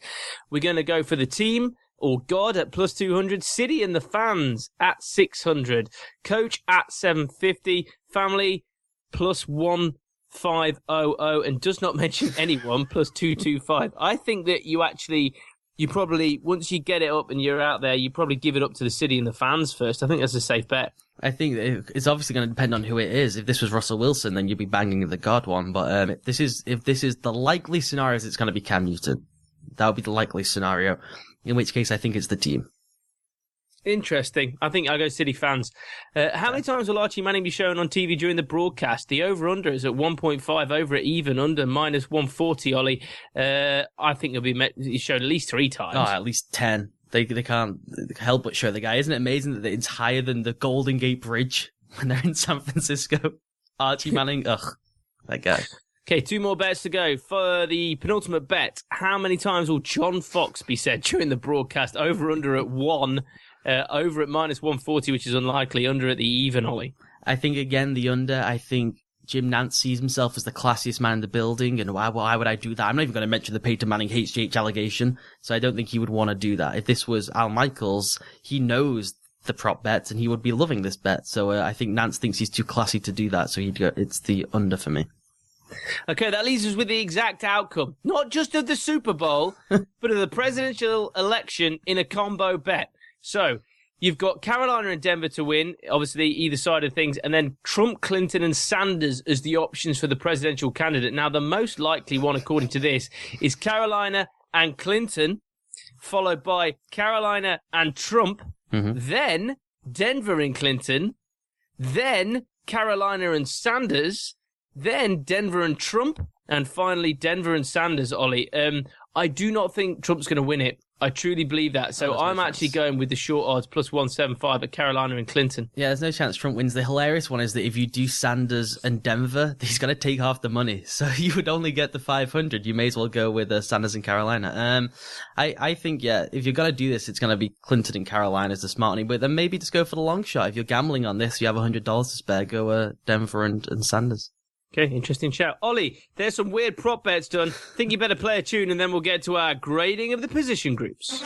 We're going to go for the team or God at plus 200, City and the fans at 600, Coach at 750, family plus 1500, and does not mention anyone plus 225. I think that you probably, once you get it up and you're out there, you probably give it up to the City and the fans first. I think that's a safe bet. I think it's obviously going to depend on who it is. If this was Russell Wilson, then you'd be banging the God one. But if this is the likely scenario, it's going to be Cam Newton. That would be the likely scenario. In which case, I think it's the team. Interesting. I think I'll go City fans. How many times will Archie Manning be shown on TV during the broadcast? The over-under is at 1.5, over at even, under minus 140, Ollie. I think he's shown at least 3 times. Oh, at least 10. They can't help but show the guy. Isn't it amazing that it's higher than the Golden Gate Bridge when they're in San Francisco? Archie Manning, ugh, that guy. Okay, 2 more bets to go. For the penultimate bet, how many times will John Fox be said during the broadcast? Over-under at 1. Over at minus 140, which is unlikely. Under at the even, Ollie. I think, again, the under. I think Jim Nantz sees himself as the classiest man in the building, and why would I do that? I'm not even going to mention the Peyton Manning HGH allegation, so I don't think he would want to do that. If this was Al Michaels, he knows the prop bets, and he would be loving this bet. So I think Nantz thinks he's too classy to do that, so it's the under for me. Okay, that leaves us with the exact outcome. Not just of the Super Bowl, but of the presidential election in a combo bet. So, you've got Carolina and Denver to win, obviously either side of things, and then Trump, Clinton, and Sanders as the options for the presidential candidate. Now, the most likely one, according to this, is Carolina and Clinton, followed by Carolina and Trump, then Denver and Clinton, then Carolina and Sanders, then Denver and Trump, and finally Denver and Sanders, Ollie. I do not think Trump's going to win it. I truly believe that. So I'm actually going with the short odds plus 175 at Carolina and Clinton. Yeah, there's no chance Trump wins. The hilarious one is that if you do Sanders and Denver, he's going to take half the money. So you would only get the 500. You may as well go with Sanders and Carolina. I think, yeah, if you're going to do this, it's going to be Clinton and Carolina as the smart money. But then maybe just go for the long shot. If you're gambling on this, you have $100 to spare, go Denver and Sanders. Okay, interesting shout. Ollie, there's some weird prop bets done. Think you better play a tune and then we'll get to our grading of the position groups.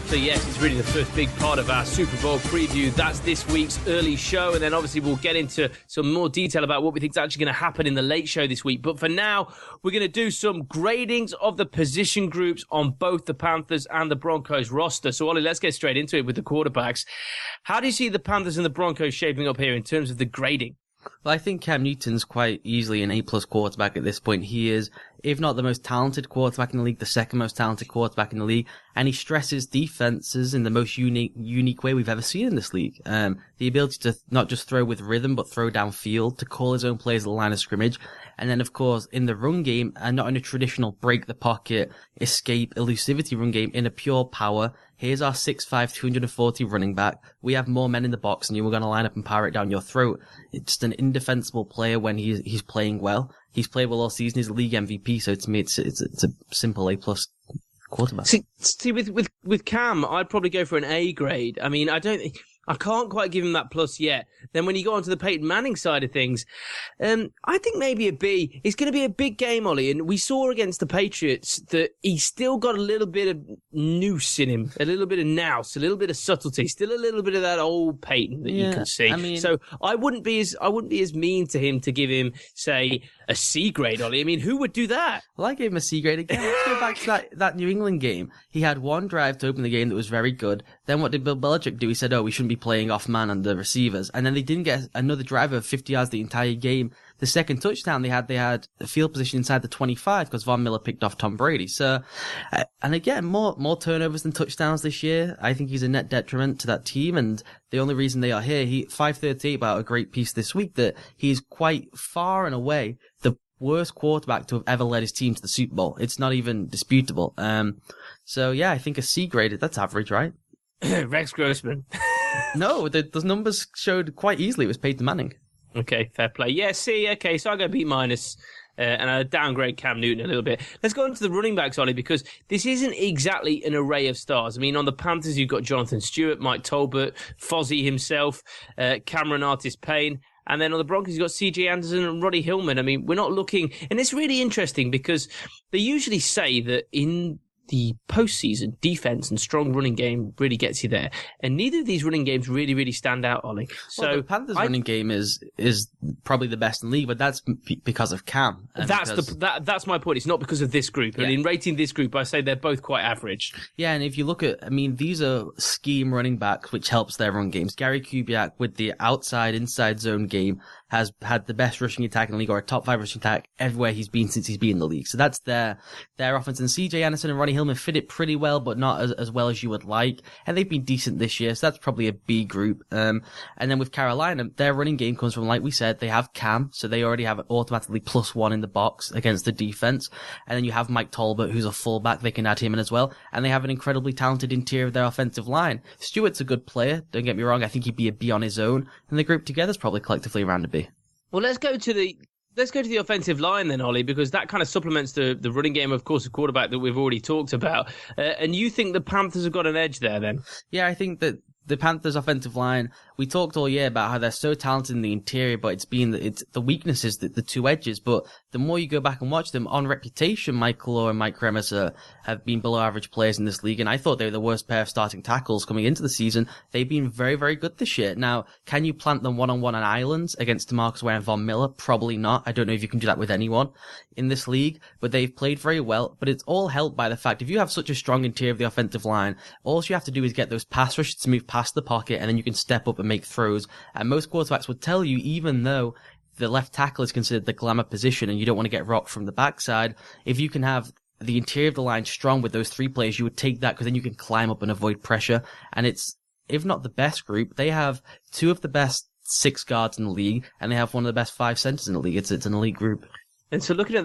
So yes, it's really the first big part of our Super Bowl preview. That's this week's early show. And then obviously we'll get into some more detail about what we think is actually going to happen in the late show this week. But for now, we're going to do some gradings of the position groups on both the Panthers and the Broncos roster. So Ollie, let's get straight into it with the quarterbacks. How do you see the Panthers and the Broncos shaping up here in terms of the grading? Well, I think Cam Newton's quite easily an A-plus quarterback at this point. He is, if not the most talented quarterback in the league, the second most talented quarterback in the league, and he stresses defenses in the most unique way we've ever seen in this league. The ability to not just throw with rhythm, but throw downfield, to call his own plays at the line of scrimmage, and then, of course, in the run game, and not in a traditional break the pocket, escape, elusivity run game, in a pure power. Here's our 6'5", 240 running back. We have more men in the box and you were going to line up and power it down your throat. It's just an indefensible player when he's playing well. He's played well all season. He's a league MVP. So to me, it's a simple A-plus quarterback. See, with Cam, I'd probably go for an A grade. I mean, I can't quite give him that plus yet. Then when you go onto the Peyton Manning side of things, I think maybe a B. It's going to be a big game, Ollie. And we saw against the Patriots that he's still got a little bit of noose in him, a little bit of nous, a little bit of subtlety, still a little bit of that old Peyton that you can see. I mean, so I wouldn't be as mean to him to give him, say, a C grade, Ollie. I mean, who would do that? Well, I gave him a C grade again. Let's go back to that New England game. He had one drive to open the game that was very good. Then what did Bill Belichick do? He said, we shouldn't be playing off man on the receivers. And then they didn't get another drive of 50 yards the entire game. The second touchdown they had a field position inside the 25 because Von Miller picked off Tom Brady. So, and again, more turnovers than touchdowns this year. I think he's a net detriment to that team. And the only reason they are here, 538 about a great piece this week that he's quite far and away the worst quarterback to have ever led his team to the Super Bowl. It's not even disputable. So yeah, I think a C graded, that's average, right? Rex Grossman. No, those numbers showed quite easily it was Peyton Manning. Okay, fair play. Yeah, C, okay, so I go B minus, and I downgrade Cam Newton a little bit. Let's go into the running backs, Ollie, because this isn't exactly an array of stars. I mean, on the Panthers, you've got Jonathan Stewart, Mike Tolbert, Fozzie himself, Cameron Artis-Payne. And then on the Broncos, you've got C.J. Anderson and Roddy Hillman. I mean, we're not looking... And it's really interesting because they usually say that in the postseason, defense and strong running game really gets you there. And neither of these running games really, really stand out, Ollie. So the Panthers' running game is probably the best in the league, but that's because of Cam. That's my point. It's not because of this group. Yeah. And in rating this group, I say they're both quite average. Yeah, and if you look at, these are scheme running backs, which helps their run games. Gary Kubiak with the inside zone game has had the best rushing attack in the league, or a top 5 rushing attack everywhere he's been since he's been in the league. So that's their offense. And C.J. Anderson and Ronnie Hillman fit it pretty well, but not as well as you would like. And they've been decent this year, so that's probably a B group. And then with Carolina, their running game comes from, like we said, they have Cam, so they already have automatically +1 in the box against the defense. And then you have Mike Tolbert, who's a fullback. They can add him in as well. And they have an incredibly talented interior of their offensive line. Stewart's a good player, don't get me wrong. I think he'd be a B on his own. And the group together is probably collectively around a B. Well, let's go to the offensive line then, Ollie, because that kind of supplements the running game, of course, the quarterback that we've already talked about. And you think the Panthers have got an edge there then? Yeah, I think that the Panthers' offensive line, we talked all year about how they're so talented in the interior, but it's the weaknesses, the two edges. But the more you go back and watch them, on reputation, Mike Law and Mike Kremer have been below average players in this league, and I thought they were the worst pair of starting tackles coming into the season. They've been very, very good this year. Now, can you plant them one-on-one on islands against DeMarcus Ware and Von Miller? Probably not. I don't know if you can do that with anyone in this league, but they've played very well. But it's all helped by the fact if you have such a strong interior of the offensive line, all you have to do is get those pass rushers to move past the pocket, and then you can step up and make throws. And most quarterbacks would tell you, even though the left tackle is considered the glamour position and you don't want to get rocked from the backside, if you can have the interior of the line strong with those 3 players, you would take that because then you can climb up and avoid pressure. And it's, if not the best group, they have 2 of the best 6 guards in the league, and they have one of the best 5 centers in the league. It's an elite group. And so looking at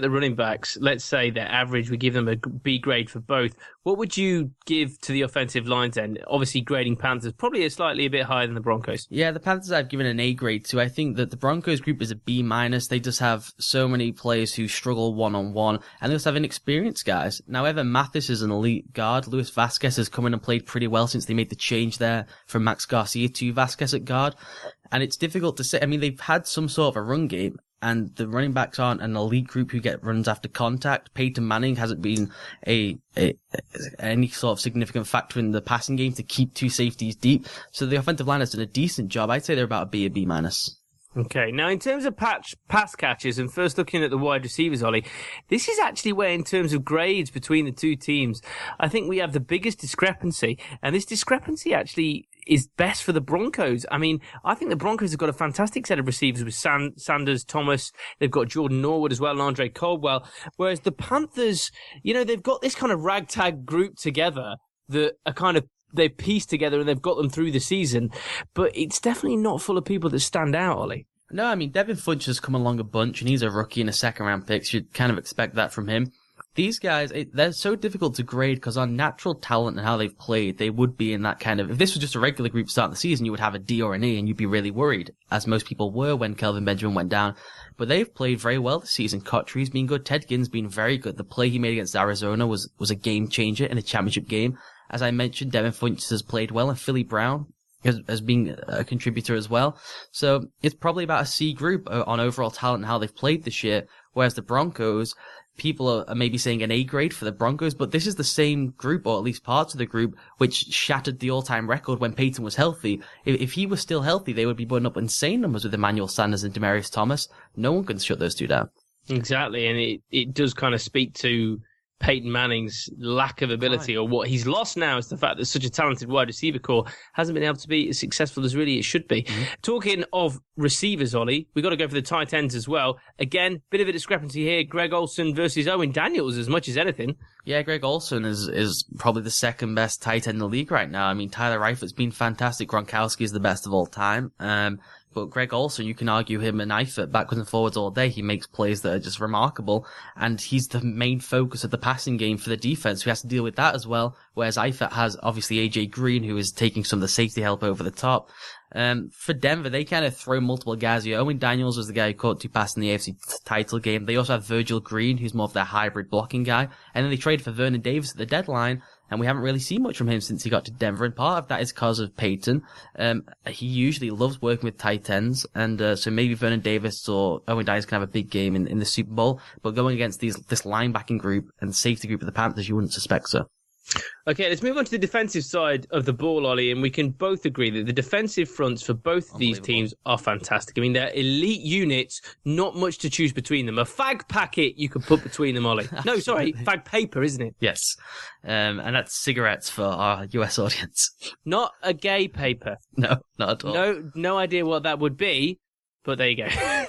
the running backs, let's say their average, we give them a B grade for both. What would you give to the offensive lines then? Obviously, grading Panthers probably a bit higher than the Broncos. Yeah, the Panthers I've given an A grade to. I think that the Broncos group is a B minus. They just have so many players who struggle one-on-one, and they also have inexperienced guys. Now, Evan Mathis is an elite guard. Luis Vasquez has come in and played pretty well since they made the change there from Max Garcia to Vasquez at guard. And it's difficult to say. I mean, they've had some sort of a run game, and the running backs aren't an elite group who get runs after contact. Peyton Manning hasn't been any sort of significant factor in the passing game to keep 2 safeties deep. So the offensive line has done a decent job. I'd say they're about a B or B minus. Okay, now in terms of pass catches, and first looking at the wide receivers, Ollie, this is actually where, in terms of grades between the two teams, I think we have the biggest discrepancy, and this discrepancy actually is best for the Broncos. I mean, I think the Broncos have got a fantastic set of receivers with Sanders, Thomas, they've got Jordan Norwood as well, and Andre Caldwell, whereas the Panthers, they've got this kind of ragtag group together that are kind of they've pieced together and they've got them through the season, but it's definitely not full of people that stand out, Ollie. No, I mean, Devin Funch has come along a bunch, and he's a rookie and a second-round pick, so you'd kind of expect that from him. These guys, they're so difficult to grade because on natural talent and how they've played, they would be in that kind of... If this was just a regular group starting the season, you would have a D or an E, and you'd be really worried, as most people were when Kelvin Benjamin went down. But they've played very well this season. Cottree's been good. Ted Ginn's been very good. The play he made against Arizona was a game-changer in a championship game. As I mentioned, Devin Funch has played well, and Philly Brown has been a contributor as well. So it's probably about a C group on overall talent and how they've played this year, whereas the Broncos, people are maybe saying an A grade for the Broncos, but this is the same group, or at least parts of the group, which shattered the all-time record when Peyton was healthy. If he was still healthy, they would be putting up insane numbers with Emmanuel Sanders and Demaryius Thomas. No one can shut those two down. Exactly, and it does kind of speak to Peyton Manning's lack of ability, or what he's lost now is the fact that such a talented wide receiver core hasn't been able to be as successful as really it should be. Mm-hmm. Talking of receivers, Ollie, we've got to go for the tight ends as well. Again, bit of a discrepancy here. Greg Olsen versus Owen Daniels as much as anything. Yeah, Greg Olsen is probably the second best tight end in the league right now. I mean, Tyler Eifert's been fantastic. Gronkowski is the best of all time. But Greg Olsen, you can argue him and Eifert backwards and forwards all day. He makes plays that are just remarkable, and he's the main focus of the passing game for the defense, who has to deal with that as well, whereas Eifert has obviously AJ Green, who is taking some of the safety help over the top. For Denver, they kind of throw multiple guys here. Owen Daniels was the guy who caught 2 passes in the AFC title game. They also have Virgil Green, who's more of their hybrid blocking guy, and then they traded for Vernon Davis at the deadline, and we haven't really seen much from him since he got to Denver, and part of that is because of Peyton. He usually loves working with tight ends, and so maybe Vernon Davis or Owen Daniels can have a big game in the Super Bowl, but going against this linebacking group and safety group of the Panthers, you wouldn't suspect so. Okay, let's move on to the defensive side of the ball, Ollie, and we can both agree that the defensive fronts for both of these teams are fantastic. I mean, they're elite units, not much to choose between them. A fag packet you could put between them, Ollie. No, sorry, fag paper, isn't it? Yes, and that's cigarettes for our US audience. Not a gay paper. No, not at all. No idea what that would be, but there you go.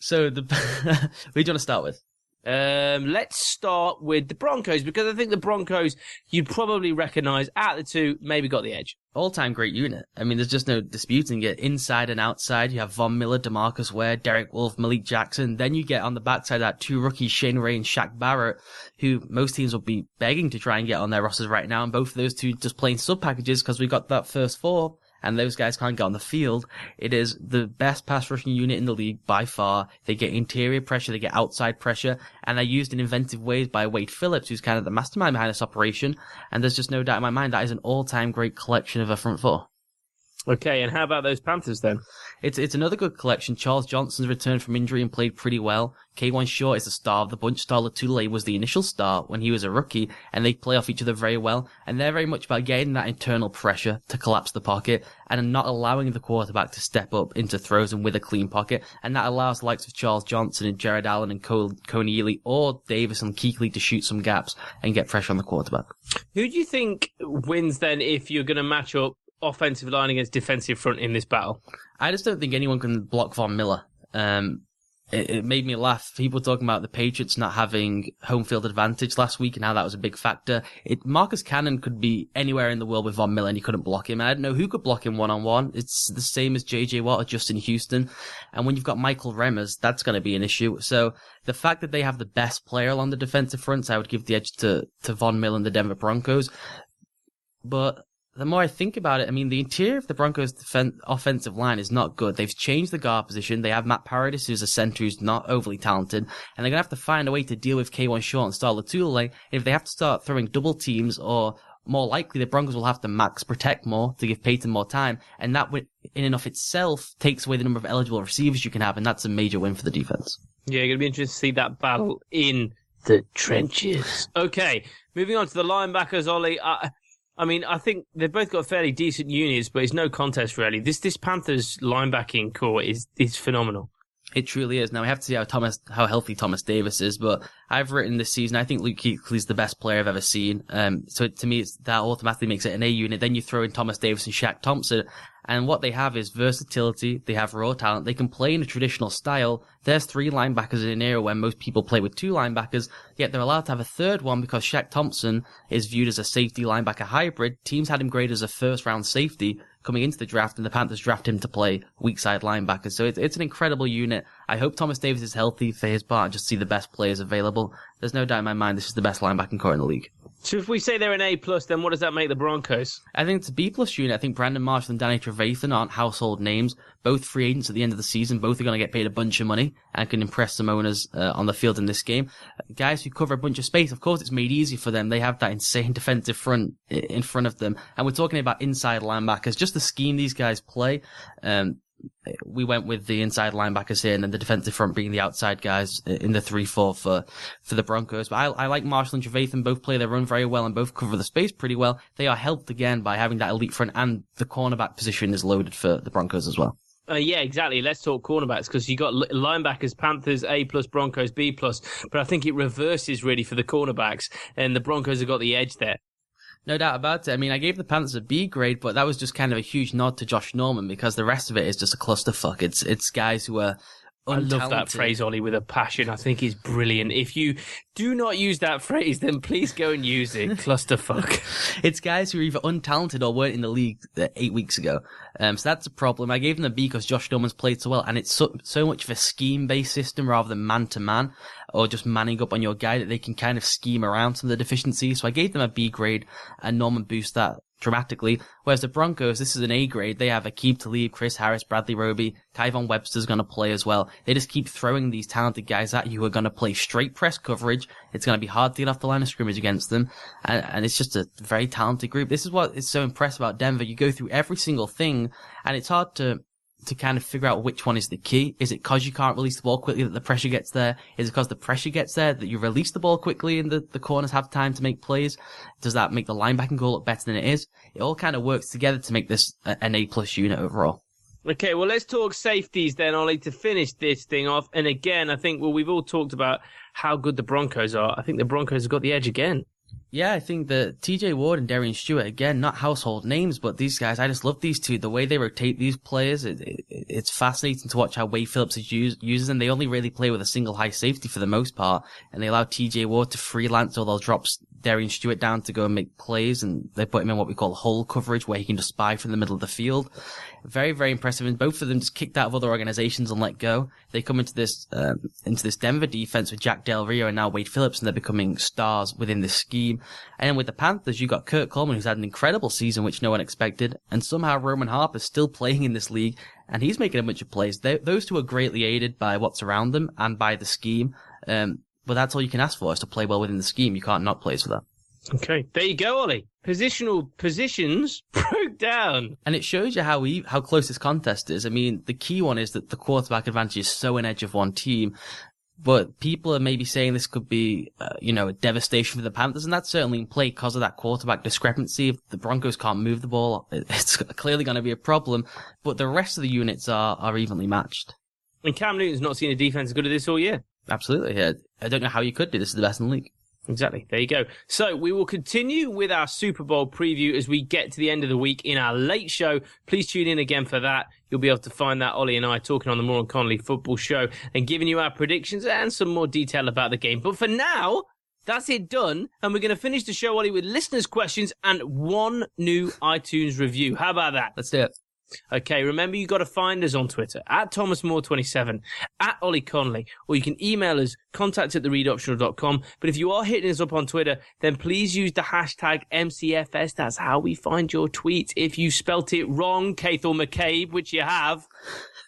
So, who do you want to start with? Let's start with the Broncos, because I think the Broncos, you'd probably recognise, out of the two, maybe got the edge. All-time great unit. I mean, there's just no disputing it. Inside and outside, you have Von Miller, DeMarcus Ware, Derek Wolfe, Malik Jackson. Then you get on the backside of that 2 rookies, Shane Ray and Shaq Barrett, who most teams will be begging to try and get on their rosters right now. And both of those two just playing sub-packages because we got that first 4. And those guys can't get on the field. It is the best pass rushing unit in the league by far. They get interior pressure, they get outside pressure, and they're used in inventive ways by Wade Phillips, who's kind of the mastermind behind this operation. And there's just no doubt in my mind that is an all-time great collection of a front 4. Okay, and how about those Panthers then? It's another good collection. Charles Johnson's returned from injury and played pretty well. K1 Short is the star of the bunch. Star Lotulelei was the initial star when he was a rookie, and they play off each other very well. And they're very much about getting that internal pressure to collapse the pocket and not allowing the quarterback to step up into throws and with a clean pocket. And that allows the likes of Charles Johnson and Jared Allen and Coney Ealy or Davis and Kuechly to shoot some gaps and get pressure on the quarterback. Who do you think wins then if you're going to match up offensive line against defensive front in this battle? I just don't think anyone can block Von Miller. it made me laugh. People talking about the Patriots not having home field advantage last week and how that was a big factor. Marcus Cannon could be anywhere in the world with Von Miller and you couldn't block him. I don't know who could block him one-on-one. It's the same as J.J. Watt or Justin Houston. And when you've got Michael Remmers, that's going to be an issue. So the fact that they have the best player along the defensive fronts, I would give the edge to Von Miller and the Denver Broncos. But the more I think about it, I mean, the interior of the Broncos' offensive line is not good. They've changed the guard position. They have Matt Paradis, who's a center who's not overly talented, and they're going to have to find a way to deal with K1 Short and Star Lotulelei. And if they have to start throwing double teams, or more likely, the Broncos will have to max protect more to give Peyton more time, and that in and of itself takes away the number of eligible receivers you can have, and that's a major win for the defense. Yeah, you're going to be interested to see that battle in the trenches. Okay, moving on to the linebackers, Ollie. I mean, I think they've both got fairly decent units, but it's no contest really. This Panthers linebacking core is phenomenal. It truly is. Now we have to see how healthy Thomas Davis is, but I've written this season, I think Luke Kuechly's the best player I've ever seen. So to me, that automatically makes it an A unit. Then you throw in Thomas Davis and Shaq Thompson, and what they have is versatility. They have raw talent. They can play in a traditional style. There's 3 linebackers in an era where most people play with 2 linebackers, yet they're allowed to have a third one because Shaq Thompson is viewed as a safety linebacker hybrid. Teams had him graded as a first-round safety coming into the draft, and the Panthers drafted him to play weak side linebacker. So it's an incredible unit. I hope Thomas Davis is healthy for his part and just see the best players available. There's no doubt in my mind this is the best linebacking core in the league. So if we say they're an A+, then what does that make the Broncos? I think it's a B+ unit. I think Brandon Marshall and Danny Trevathan aren't household names. Both free agents at the end of the season. Both are going to get paid a bunch of money and can impress some owners on the field in this game. Guys who cover a bunch of space. Of course, it's made easy for them. They have that insane defensive front in front of them. And we're talking about inside linebackers. Just the scheme these guys play. We went with the inside linebackers here and then the defensive front being the outside guys in the 3-4 for the Broncos. But I like Marshall and Trevathan. Both play their run very well and both cover the space pretty well. They are helped again by having that elite front, and the cornerback position is loaded for the Broncos as well. Yeah, exactly. Let's talk cornerbacks, because you got linebackers, Panthers A+, Broncos B+, but I think it reverses really for the cornerbacks, and the Broncos have got the edge there. No doubt about it. I mean, I gave the Panthers a B grade, but that was just kind of a huge nod to Josh Norman because the rest of it is just a clusterfuck. It's guys who are untalented. I love that phrase, Ollie, with a passion. I think it's brilliant. If you do not use that phrase, then please go and use it. Clusterfuck. It's guys who are either untalented or weren't in the league 8 weeks ago. So that's a problem. I gave them a B because Josh Norman's played so well, and it's so much of a scheme-based system rather than man-to-man or just manning up on your guy that they can kind of scheme around some of the deficiencies. So I gave them a B grade, and Norman boosts that dramatically. Whereas the Broncos, this is an A grade. They have Aqib Talib, Chris Harris, Bradley Roby, Tyvon Webster's going to play as well. They just keep throwing these talented guys at you who are going to play straight press coverage. It's going to be hard to get off the line of scrimmage against them. And it's just a very talented group. This is what is so impressive about Denver. You go through every single thing, and it's hard to kind of figure out which one is the key. Is it because you can't release the ball quickly that the pressure gets there? Is it because the pressure gets there that you release the ball quickly and the corners have time to make plays? Does that make the linebacking goal look better than it is? It all kind of works together to make this an A+ unit overall. Okay, well, let's talk safeties then, Ollie, to finish this thing off. And again, I think, we've all talked about how good the Broncos are. I think the Broncos have got the edge again. Yeah, I think that TJ Ward and Darian Stewart, again, not household names, but these guys, I just love these two. The way they rotate these players, it's fascinating to watch how Wade Phillips uses them. They only really play with a single high safety for the most part, and they allow TJ Ward to freelance, or they'll drop Darian Stewart down to go and make plays, and they put him in what we call hole coverage, where he can just spy from the middle of the field. Very, very impressive, and both of them just kicked out of other organizations and let go. They come into this Denver defense with Jack Del Rio and now Wade Phillips, and they're becoming stars within this scheme. And then with the Panthers, you got Kurt Coleman, who's had an incredible season, which no one expected, and somehow Roman Harper's still playing in this league, and he's making a bunch of plays. Those two are greatly aided by what's around them and by the scheme, but that's all you can ask for, is to play well within the scheme. You can't not play for that. Okay, there you go, Ollie. Positional positions broke down. And it shows you how close this contest is. I mean, the key one is that the quarterback advantage is so an edge of one team. But people are maybe saying this could be, a devastation for the Panthers, and that's certainly in play because of that quarterback discrepancy. If the Broncos can't move the ball, it's clearly going to be a problem. But the rest of the units are evenly matched. And Cam Newton's not seen a defense as good as this all year. Absolutely, yeah. I don't know how you could do this. Is the best in the league. Exactly. There you go. So we will continue with our Super Bowl preview as we get to the end of the week in our late show. Please tune in again for that. You'll be able to find that Ollie and I talking on the Moore and Connolly Football Show and giving you our predictions and some more detail about the game. But for now, that's it done. And we're going to finish the show, Ollie, with listeners' questions and one new iTunes review. How about that? Let's do it. Okay, remember you got to find us on Twitter, at ThomasMoore27, at Ollie Connolly, or you can email us, contact@thereadoptional.com. But if you are hitting us up on Twitter, then please use the hashtag MCFS. That's how we find your tweets. If you spelt it wrong, Cathal McCabe, which you have,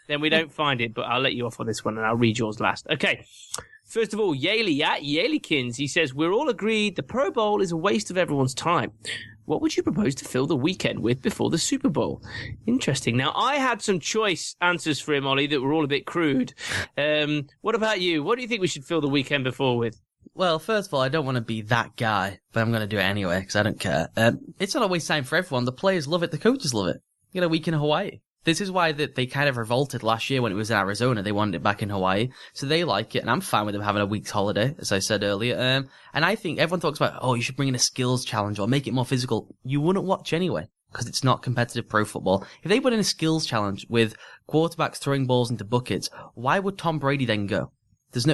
then we don't find it. But I'll let you off on this one, and I'll read yours last. Okay. First of all, Yaley at Yaleykins, he says, we're all agreed the Pro Bowl is a waste of everyone's time. What would you propose to fill the weekend with before the Super Bowl? Interesting. Now, I had some choice answers for him, Ollie, that were all a bit crude. What about you? What do you think we should fill the weekend before with? Well, first of all, I don't want to be that guy, but I'm going to do it anyway because I don't care. It's not a waste of time for everyone. The players love it. The coaches love it. You get a week in Hawaii. This is why they kind of revolted last year when it was in Arizona. They wanted it back in Hawaii. So they like it, and I'm fine with them having a week's holiday, as I said earlier. And I think everyone talks about, oh, you should bring in a skills challenge or make it more physical. You wouldn't watch anyway, because it's not competitive pro football. If they put in a skills challenge with quarterbacks throwing balls into buckets, why would Tom Brady then go?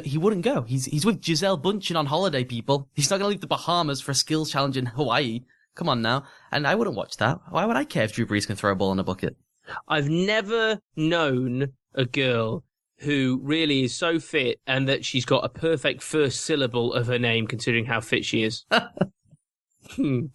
He wouldn't go. He's with Gisele Bundchen on holiday, people. He's not going to leave the Bahamas for a skills challenge in Hawaii. Come on now. And I wouldn't watch that. Why would I care if Drew Brees can throw a ball in a bucket? I've never known a girl who really is so fit and that she's got a perfect first syllable of her name, considering how fit she is.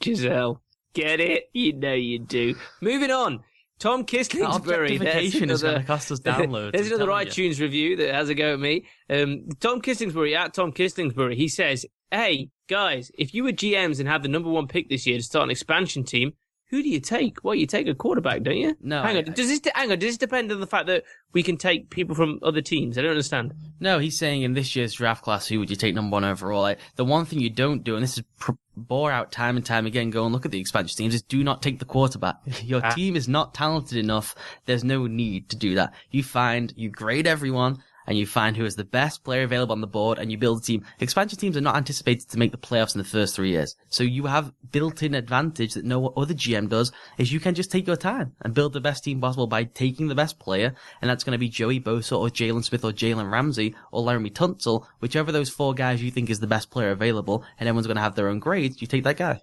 Giselle. Get it? You know you do. Moving on. Tom Kislingsbury. Objectification is going to cost us downloads. There's another iTunes review that has a go at me. Tom Kislingsbury, at Tom Kislingsbury, he says, hey, guys, if you were GMs and had the number one pick this year to start an expansion team, who do you take? Well, you take a quarterback, don't you? No. Hang on. Does this depend on the fact that we can take people from other teams? I don't understand. No, he's saying in this year's draft class, who would you take number one overall? The one thing you don't do, and this is bore out time and time again, go and look at the expansion teams, is do not take the quarterback. Your team is not talented enough. There's no need to do that. You grade everyone, and you find who is the best player available on the board, and you build a team. Expansion teams are not anticipated to make the playoffs in the first 3 years. So you have built-in advantage that no other GM does, is you can just take your time and build the best team possible by taking the best player, and that's going to be Joey Bosa or Jalen Smith or Jalen Ramsey or Laramie Tunsil, whichever of those four guys you think is the best player available, and everyone's going to have their own grades, you take that guy.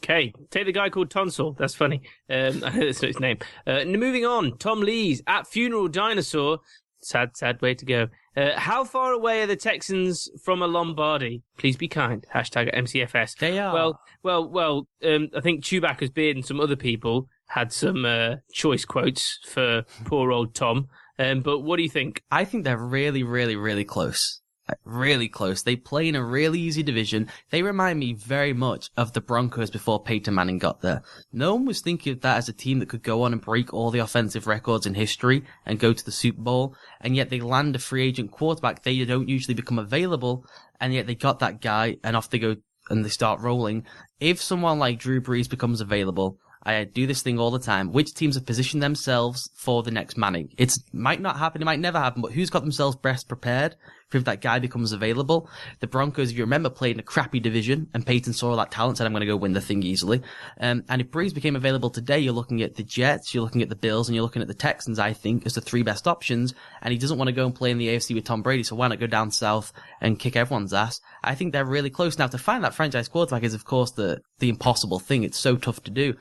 Okay, take the guy called Tonsil. That's funny. I know that's not his name. Moving on, Tom Lees, at Funeral Dinosaur. Sad way to go. How far away are the Texans from a Lombardi? Please be kind. Hashtag MCFS. They are. Well. I think Chewbacca's beard and some other people had some choice quotes for poor old Tom. But what do you think? I think they're really, really, really close. Really close. They play in a really easy division. They remind me very much of the Broncos before Peyton Manning got there. No one was thinking of that as a team that could go on and break all the offensive records in history and go to the Super Bowl, and yet they land a free agent quarterback. They don't usually become available, and yet they got that guy, and off they go, and they start rolling. If someone like Drew Brees becomes available, I do this thing all the time. Which teams have positioned themselves for the next Manning? It might not happen, it might never happen, but who's got themselves best prepared for if that guy becomes available? The Broncos, if you remember, played in a crappy division, and Peyton saw all that talent, said, I'm going to go win the thing easily. And if Brees became available today, you're looking at the Jets, you're looking at the Bills, and you're looking at the Texans, I think, as the three best options, and he doesn't want to go and play in the AFC with Tom Brady, so why not go down south and kick everyone's ass? I think they're really close. Now, to find that franchise quarterback is, of course, the impossible thing. It's so tough to do.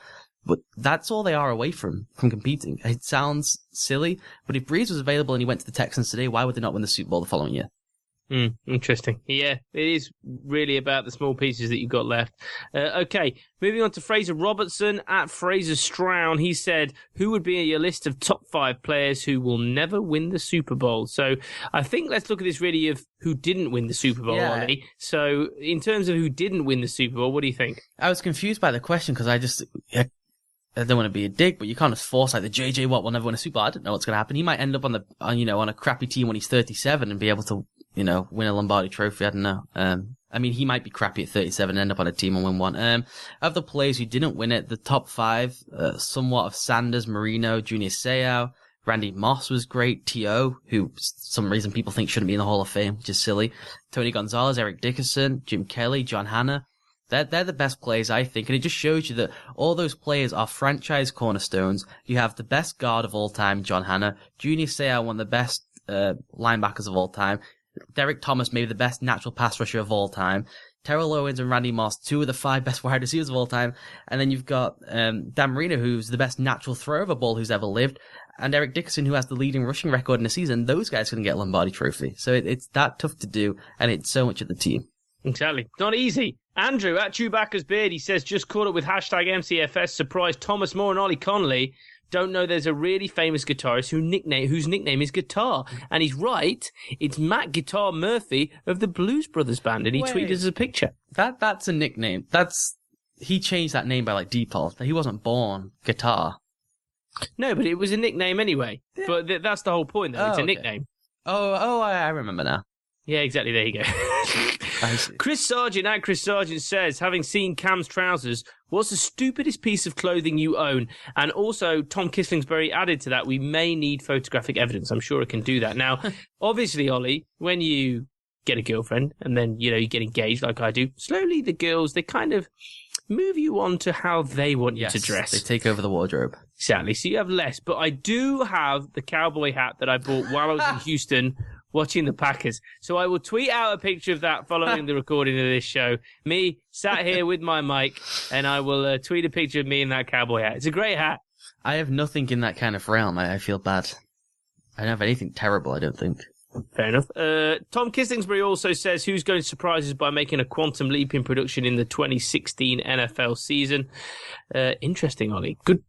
But that's all they are away from competing. It sounds silly, but if Brees was available and he went to the Texans today, why would they not win the Super Bowl the following year? Interesting. Yeah, it is really about the small pieces that you've got left. Okay, moving on to Fraser Robertson at Fraser Strown. He said, who would be in your list of top 5 players who will never win the Super Bowl? So I think let's look at this really of who didn't win the Super Bowl, Yeah. Ollie. So in terms of who didn't win the Super Bowl, what do you think? I was confused by the question because I don't want to be a dick, but you can't just force like the JJ Watt will never win a Super Bowl. I don't know what's going to happen. He might end up on a crappy team when he's 37 and be able to, win a Lombardi trophy. I don't know. He might be crappy at 37 and end up on a team and win one. Of the players who didn't win it, the top 5, somewhat of Sanders, Marino, Junior Seau, Randy Moss was great. T.O., who for some reason people think shouldn't be in the Hall of Fame, which is silly. Tony Gonzalez, Eric Dickerson, Jim Kelly, John Hanna. They're the best players, I think, and it just shows you that all those players are franchise cornerstones. You have the best guard of all time, John Hanna. Junior Seau, one of the best linebackers of all time. Derek Thomas, maybe the best natural pass rusher of all time. Terrell Owens and Randy Moss, 2 of the 5 best wide receivers of all time. And then you've got Dan Marino, who's the best natural thrower of a ball who's ever lived. And Eric Dickerson, who has the leading rushing record in the season. Those guys can get a Lombardi trophy. So it's that tough to do, and it's so much of the team. Exactly. Not easy. Andrew, at Chewbacca's Beard, he says, just caught up with hashtag MCFS, surprised Thomas More and Ollie Connolly. Don't know there's a really famous guitarist whose nickname is Guitar. And he's right. It's Matt Guitar Murphy of the Blues Brothers Band. And he tweeted us a picture. That's a nickname. He changed that name by like default. He wasn't born Guitar. No, but it was a nickname anyway. Yeah. But that's the whole point, though. It's a nickname. I remember now. Yeah, exactly. There you go. Chris Sargent says, having seen Cam's trousers, what's the stupidest piece of clothing you own? And also, Tom Kislingsbury added to that, we may need photographic evidence. I'm sure I can do that. Now, obviously, Ollie, when you get a girlfriend and then, you get engaged like I do, slowly the girls, they kind of move you on to how they want you to dress. They take over the wardrobe. Exactly. So you have less. But I do have the cowboy hat that I bought while I was in Houston watching the Packers. So I will tweet out a picture of that following the recording of this show. Me sat here with my mic, and I will tweet a picture of me in that cowboy hat. It's a great hat. I have nothing in that kind of realm. I feel bad. I don't have anything terrible, I don't think. Fair enough. Tom Kislingsbury also says, who's going to surprise us by making a quantum leap in production in the 2016 NFL season? Interesting, Ollie. Good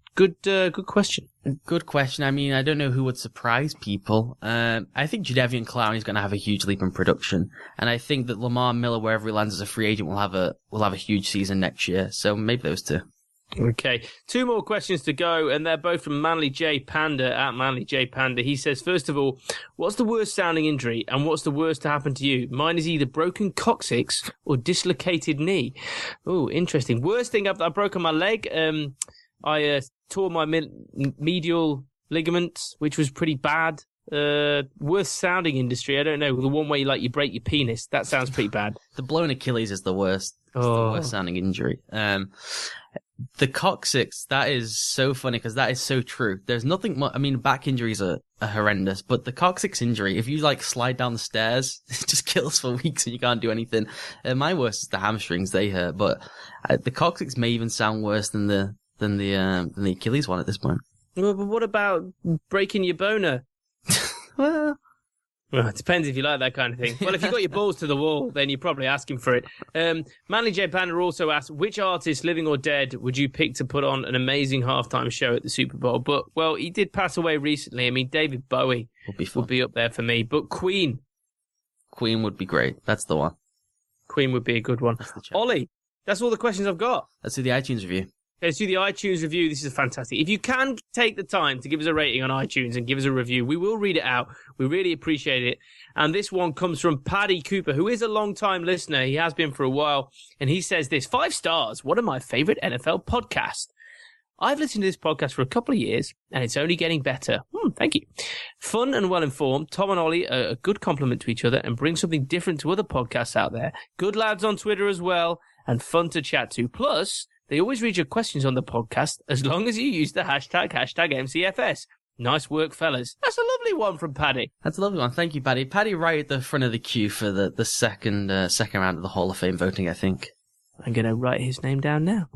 question. Good question. I mean, I don't know who would surprise people. I think Jadeveon Clowney is going to have a huge leap in production, and I think that Lamar Miller, wherever he lands as a free agent, will have a huge season next year. So maybe those two. Okay, 2 more questions to go, and they're both from Manly J Panda at Manly J Panda. He says, first of all, what's the worst sounding injury, and what's the worst to happen to you? Mine is either broken coccyx or dislocated knee. Oh, interesting. Worst thing, I've broken my leg. I tore my medial ligament, which was pretty bad. Worst sounding industry, I don't know. The one where you break your penis. That sounds pretty bad. The blown Achilles is the worst. It's the worst sounding injury. The coccyx, that is so funny because that is so true. There's nothing I mean, back injuries are horrendous, but the coccyx injury, if you slide down the stairs, it just kills for weeks and you can't do anything. My worst is the hamstrings, they hurt, but the coccyx may even sound worse than the Achilles one at this point. Well, but what about breaking your boner? Well, it depends if you like that kind of thing. Well, if you've got your balls to the wall, then you're probably asking for it. Manly J Panda also asked, which artist, living or dead, would you pick to put on an amazing halftime show at the Super Bowl? But, well, he did pass away recently. I mean, David Bowie would be up there for me. But Queen would be great. That's the one. Queen would be a good one. Ollie, that's all the questions I've got. Let's do the iTunes review. Let's do the iTunes review. This is fantastic. If you can take the time to give us a rating on iTunes and give us a review, we will read it out. We really appreciate it. And this one comes from Paddy Cooper, who is a long-time listener. He has been for a while. And he says this, 5 stars, one of my favorite NFL podcasts. I've listened to this podcast for a couple of years, and it's only getting better. Thank you. Fun and well-informed. Tom and Ollie are a good compliment to each other and bring something different to other podcasts out there. Good lads on Twitter as well, and fun to chat to. Plus, they always read your questions on the podcast as long as you use the hashtag MCFS. Nice work, fellas. That's a lovely one from Paddy. That's a lovely one. Thank you, Paddy. Paddy right at the front of the queue for the second round of the Hall of Fame voting, I think. I'm going to write his name down now.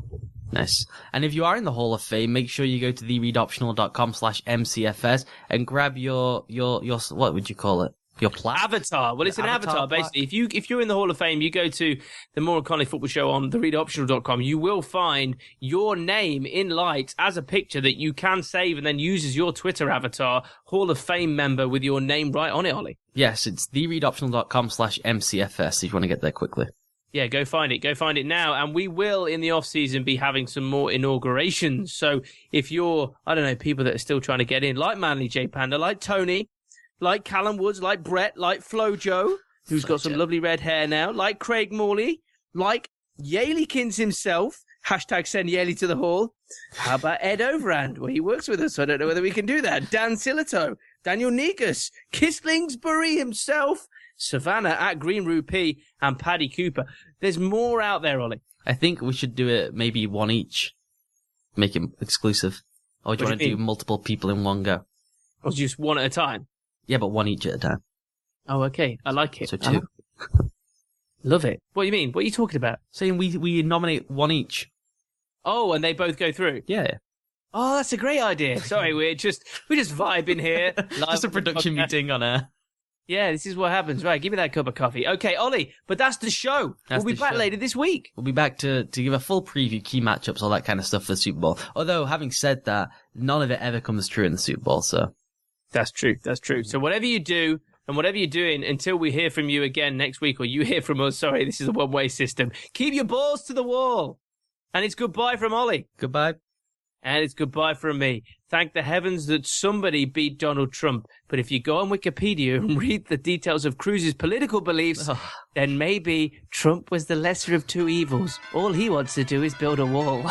Nice. And if you are in the Hall of Fame, make sure you go to thereadoptional.com/MCFS and grab your what would you call it? Your plaque? Avatar. Well, it's an avatar basically. If you're in the Hall of Fame, you go to the More Connolly Football Show on thereadoptional.com. You will find your name in lights as a picture that you can save and then use as your Twitter avatar, Hall of Fame member with your name right on it, Ollie. Yes, it's thereadoptional.com/MCFS if you want to get there quickly. Yeah, go find it. Go find it now. And we will, in the off-season, be having some more inaugurations. So if you're, people that are still trying to get in, like Manly J Panda, like Tony, like Callum Woods, like Brett, like Flojo, who's got some lovely red hair now, like Craig Morley, like Yalekins himself, Hashtag send Yeli to the hall. How about Ed Overand? Well, he works with us, so I don't know whether we can do that. Dan Silito, Daniel Negus, Kislingsbury himself, Savannah at Green Rupee, and Paddy Cooper. There's more out there, Ollie. I think we should do it maybe one each. Make it exclusive. Or do you want to do multiple people in one go? Or just one at a time? Yeah, but one each at a time. Oh, okay. I like it. So 2. Love it. What do you mean? What are you talking about? Saying we nominate one each. Oh, and they both go through? Yeah. Oh, that's a great idea. Sorry, we're just vibing here. Just a production meeting on air. Yeah, this is what happens. Right, give me that cup of coffee. Okay, Ollie, but that's the show. We'll be back later this week. We'll be back to give a full preview, key matchups, all that kind of stuff for the Super Bowl. Although, having said that, none of it ever comes true in the Super Bowl, so. That's true. That's true. So whatever you do, and whatever you're doing until we hear from you again next week, or you hear from us, sorry, this is a one-way system, keep your balls to the wall. And it's goodbye from Ollie. Goodbye. And it's goodbye from me. Thank the heavens that somebody beat Donald Trump. But if you go on Wikipedia and read the details of Cruz's political beliefs, then maybe Trump was the lesser of two evils. All he wants to do is build a wall.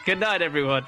Good night, everyone.